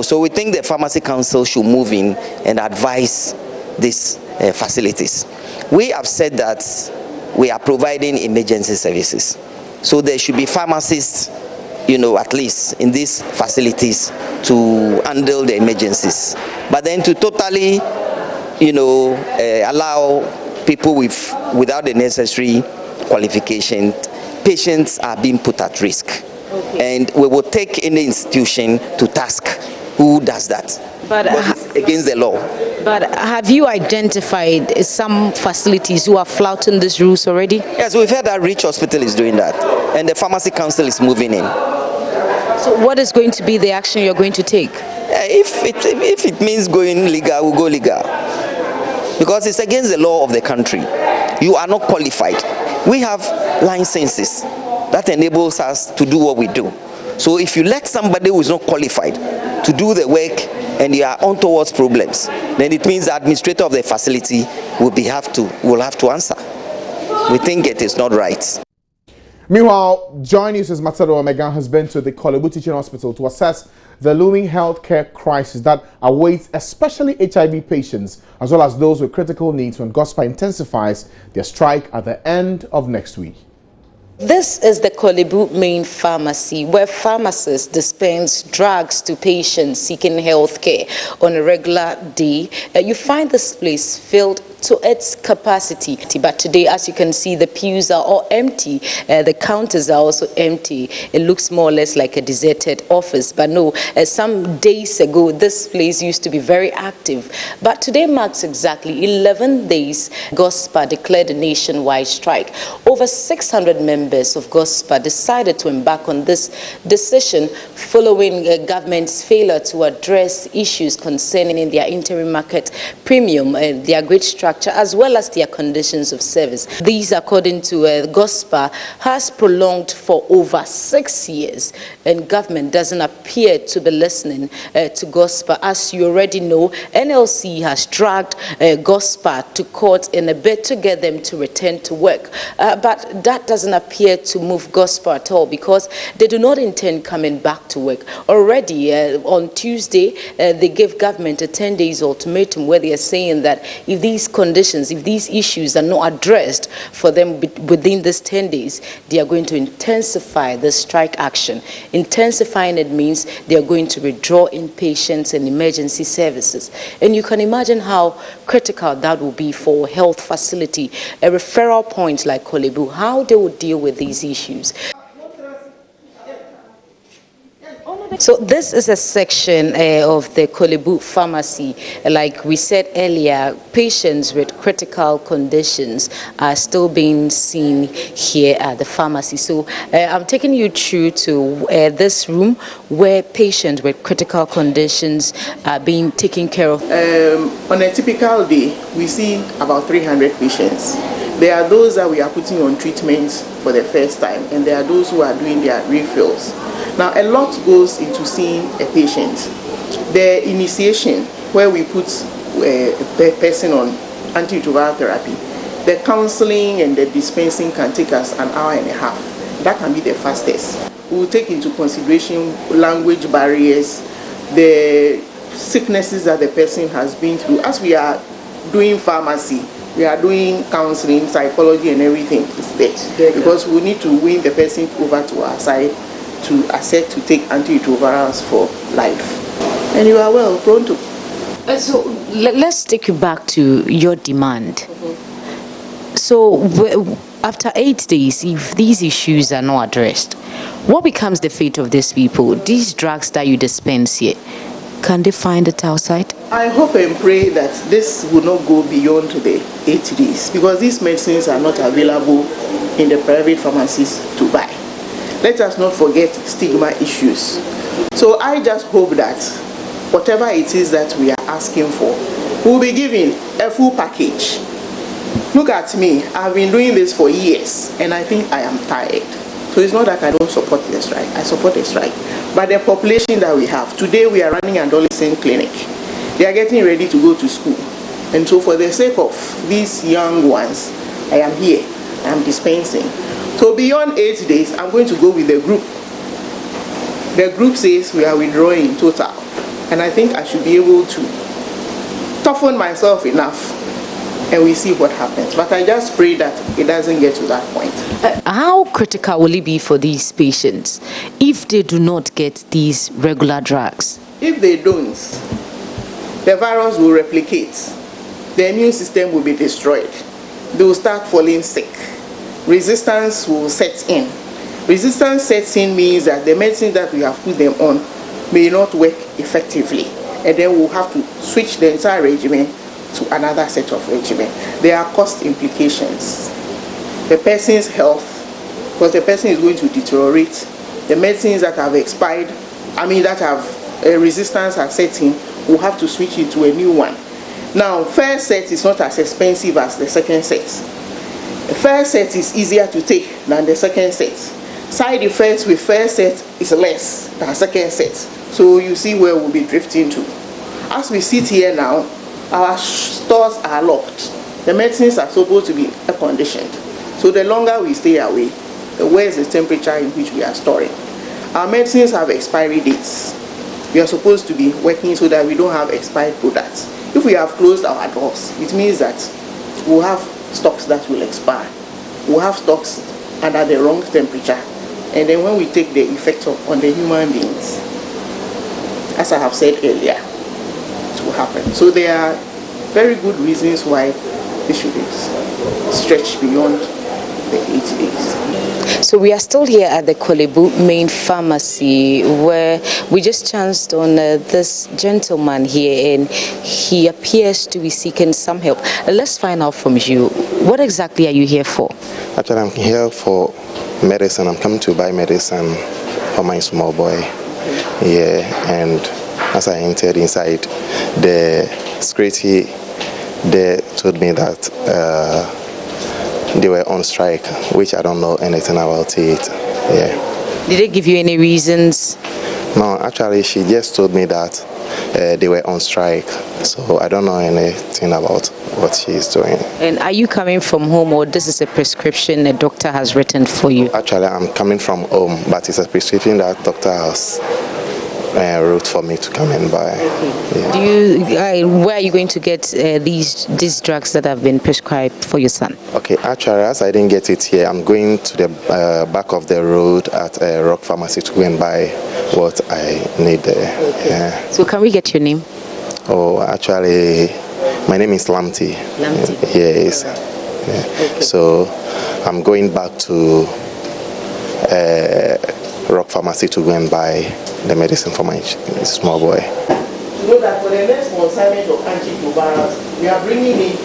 So we think the Pharmacy Council should move in and advise these facilities. We have said that we are providing emergency services. So there should be pharmacists, at least in these facilities to handle the emergencies. But then to totally, allow people without the necessary qualification, patients are being put at risk. Okay. And we will take any institution to task who does that. But it's against the law. But have you identified some facilities who are flouting these rules already? Yes, we've heard that Rich Hospital is doing that, and the Pharmacy Council is moving in. So what is going to be the action you're going to take? If it means going legal, we'll go legal. Because it's against the law of the country. You are not qualified. We have licenses that enables us to do what we do. So if you let somebody who is not qualified to do the work and you are on towards problems, then it means the administrator of the facility will have to answer. We think it is not right. Meanwhile, Joy News' Matado Omega has been to the Kolebu Teaching Hospital to assess the looming healthcare crisis that awaits especially HIV patients as well as those with critical needs when Gospa intensifies their strike at the end of next week. This is the Kolebu main pharmacy where pharmacists dispense drugs to patients seeking health care on a regular day. You find this place filled to its capacity, but today, as you can see, the pews are all empty. The counters are also empty. It looks more or less like a deserted office, but no, some days ago this place used to be very active, but today marks exactly 11 days Gospa declared a nationwide strike. Over 600 members of Gospa decided to embark on this decision following government's failure to address issues concerning their interim market premium, their great structure, as well as their conditions of service. These, according to Gospa, has prolonged for over 6 years, and government doesn't appear to be listening to Gospa. As you already know, NLC has dragged Gospa to court in a bid to get them to return to work. But that doesn't appear to move Gospa at all because they do not intend coming back to work. Already on Tuesday, they gave government a 10 days ultimatum where they are saying that if these conditions, if these issues are not addressed for them within this 10 days, they are going to intensify the strike action. Intensifying it means they are going to withdraw inpatients and emergency services. And you can imagine how critical that will be for a health facility, a referral point like Kolebu, how they will deal with these issues. So this is a section of the Kolebu pharmacy. Like we said earlier, patients with critical conditions are still being seen here at the pharmacy. So I'm taking you through to this room where patients with critical conditions are being taken care of. On a typical day, we see about 300 patients. There are those that we are putting on treatment for the first time, and there are those who are doing their refills. Now, a lot goes into seeing a patient. The initiation, where we put a person on antiretroviral therapy, the counseling and the dispensing can take us an hour and a half. That can be the fastest. We will take into consideration language barriers, the sicknesses that the person has been through. As we are doing pharmacy, we are doing counseling, psychology and everything is there. Because we need to win the person over to our side to accept to take antiretrovirals for life. And you are well, pronto. So let's take you back to your demand. So after 8 days, if these issues are not addressed, what becomes the fate of these people? These drugs that you dispense here, can they find it outside? I hope and pray that this will not go beyond the 8 days, because these medicines are not available in the private pharmacies to buy. Let us not forget stigma issues. So I just hope that whatever it is that we are asking for, we'll be given a full package. Look at me, I've been doing this for years and I think I am tired. So it's not that I don't support the strike, I support the strike. But the population that we have, today we are running an adolescent clinic. They are getting ready to go to school. And so for the sake of these young ones, I am here, I am dispensing. So beyond 8 days, I'm going to go with the group. The group says we are withdrawing total. And I think I should be able to toughen myself enough and we see what happens. But I just pray that it doesn't get to that point. How critical will it be for these patients if they do not get these regular drugs? If they don't, the virus will replicate. The immune system will be destroyed. They will start falling sick. Resistance will set in. Resistance sets in means that the medicine that we have put them on may not work effectively, and then we'll have to switch the entire regimen to another set of regimen. There are cost implications. The person's health, because the person is going to deteriorate. The medicines that have expired, that have resistance has set in, we'll have to switch it to a new one. Now, first set is not as expensive as the second set. The first set is easier to take than the second set. Side effects with first set is less than second set. So you see where we'll be drifting to. As we sit here now, our stores are locked. The medicines are supposed to be air conditioned. So the longer we stay away, the worse the temperature in which we are storing. Our medicines have expiry dates. We are supposed to be working so that we don't have expired products. If we have closed our doors, it means that we'll have stocks that will expire. We'll have stocks under the wrong temperature. And then when we take the effect on the human beings, as I have said earlier, it will happen. So there are very good reasons why this should be stretched beyond the 8 days. So we are still here at the Kolebu main pharmacy, where we just chanced on this gentleman here, and he appears to be seeking some help. Let's find out from you, what exactly are you here for? Actually, I'm here for medicine. I'm coming to buy medicine for my small boy. Yeah, and as I entered inside, the security there told me that they were on strike, which I don't know anything about it. Yeah. Did they give you any reasons? No, actually, she just told me that they were on strike, so I don't know anything about what she is doing. And are you coming from home, or this is a prescription a doctor has written for you? Actually, I'm coming from home, but it's a prescription that doctor has route for me to come and buy. Yeah. Do you? Where are you going to get these drugs that have been prescribed for your son? Okay, actually, as I didn't get it here, I'm going to the back of the road at Rock Pharmacy to go and buy what I need there. Okay. Yeah. So can we get your name? Oh, actually, my name is Lamti. Lamti. Yes. Yeah. Okay. So I'm going back to Rock Pharmacy to go and buy the medicine for my small boy. You know that for the next consignment of antivirals, we are bringing in.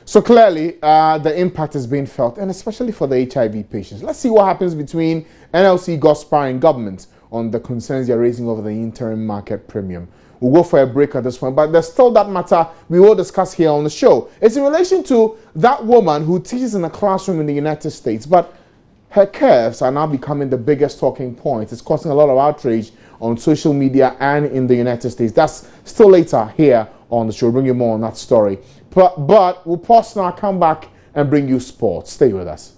So clearly, the impact is being felt, and especially for the HIV patients. Let's see what happens between NLC, Gospa, and government on the concerns they're raising over the interim market premium. We'll go for a break at this point, but there's still that matter we will discuss here on the show. It's in relation to that woman who teaches in a classroom in the United States, but her curves are now becoming the biggest talking point. It's causing a lot of outrage on social media and in the United States. That's still later here on the show. We'll bring you more on that story. But we'll pause now, come back and bring you sports. Stay with us.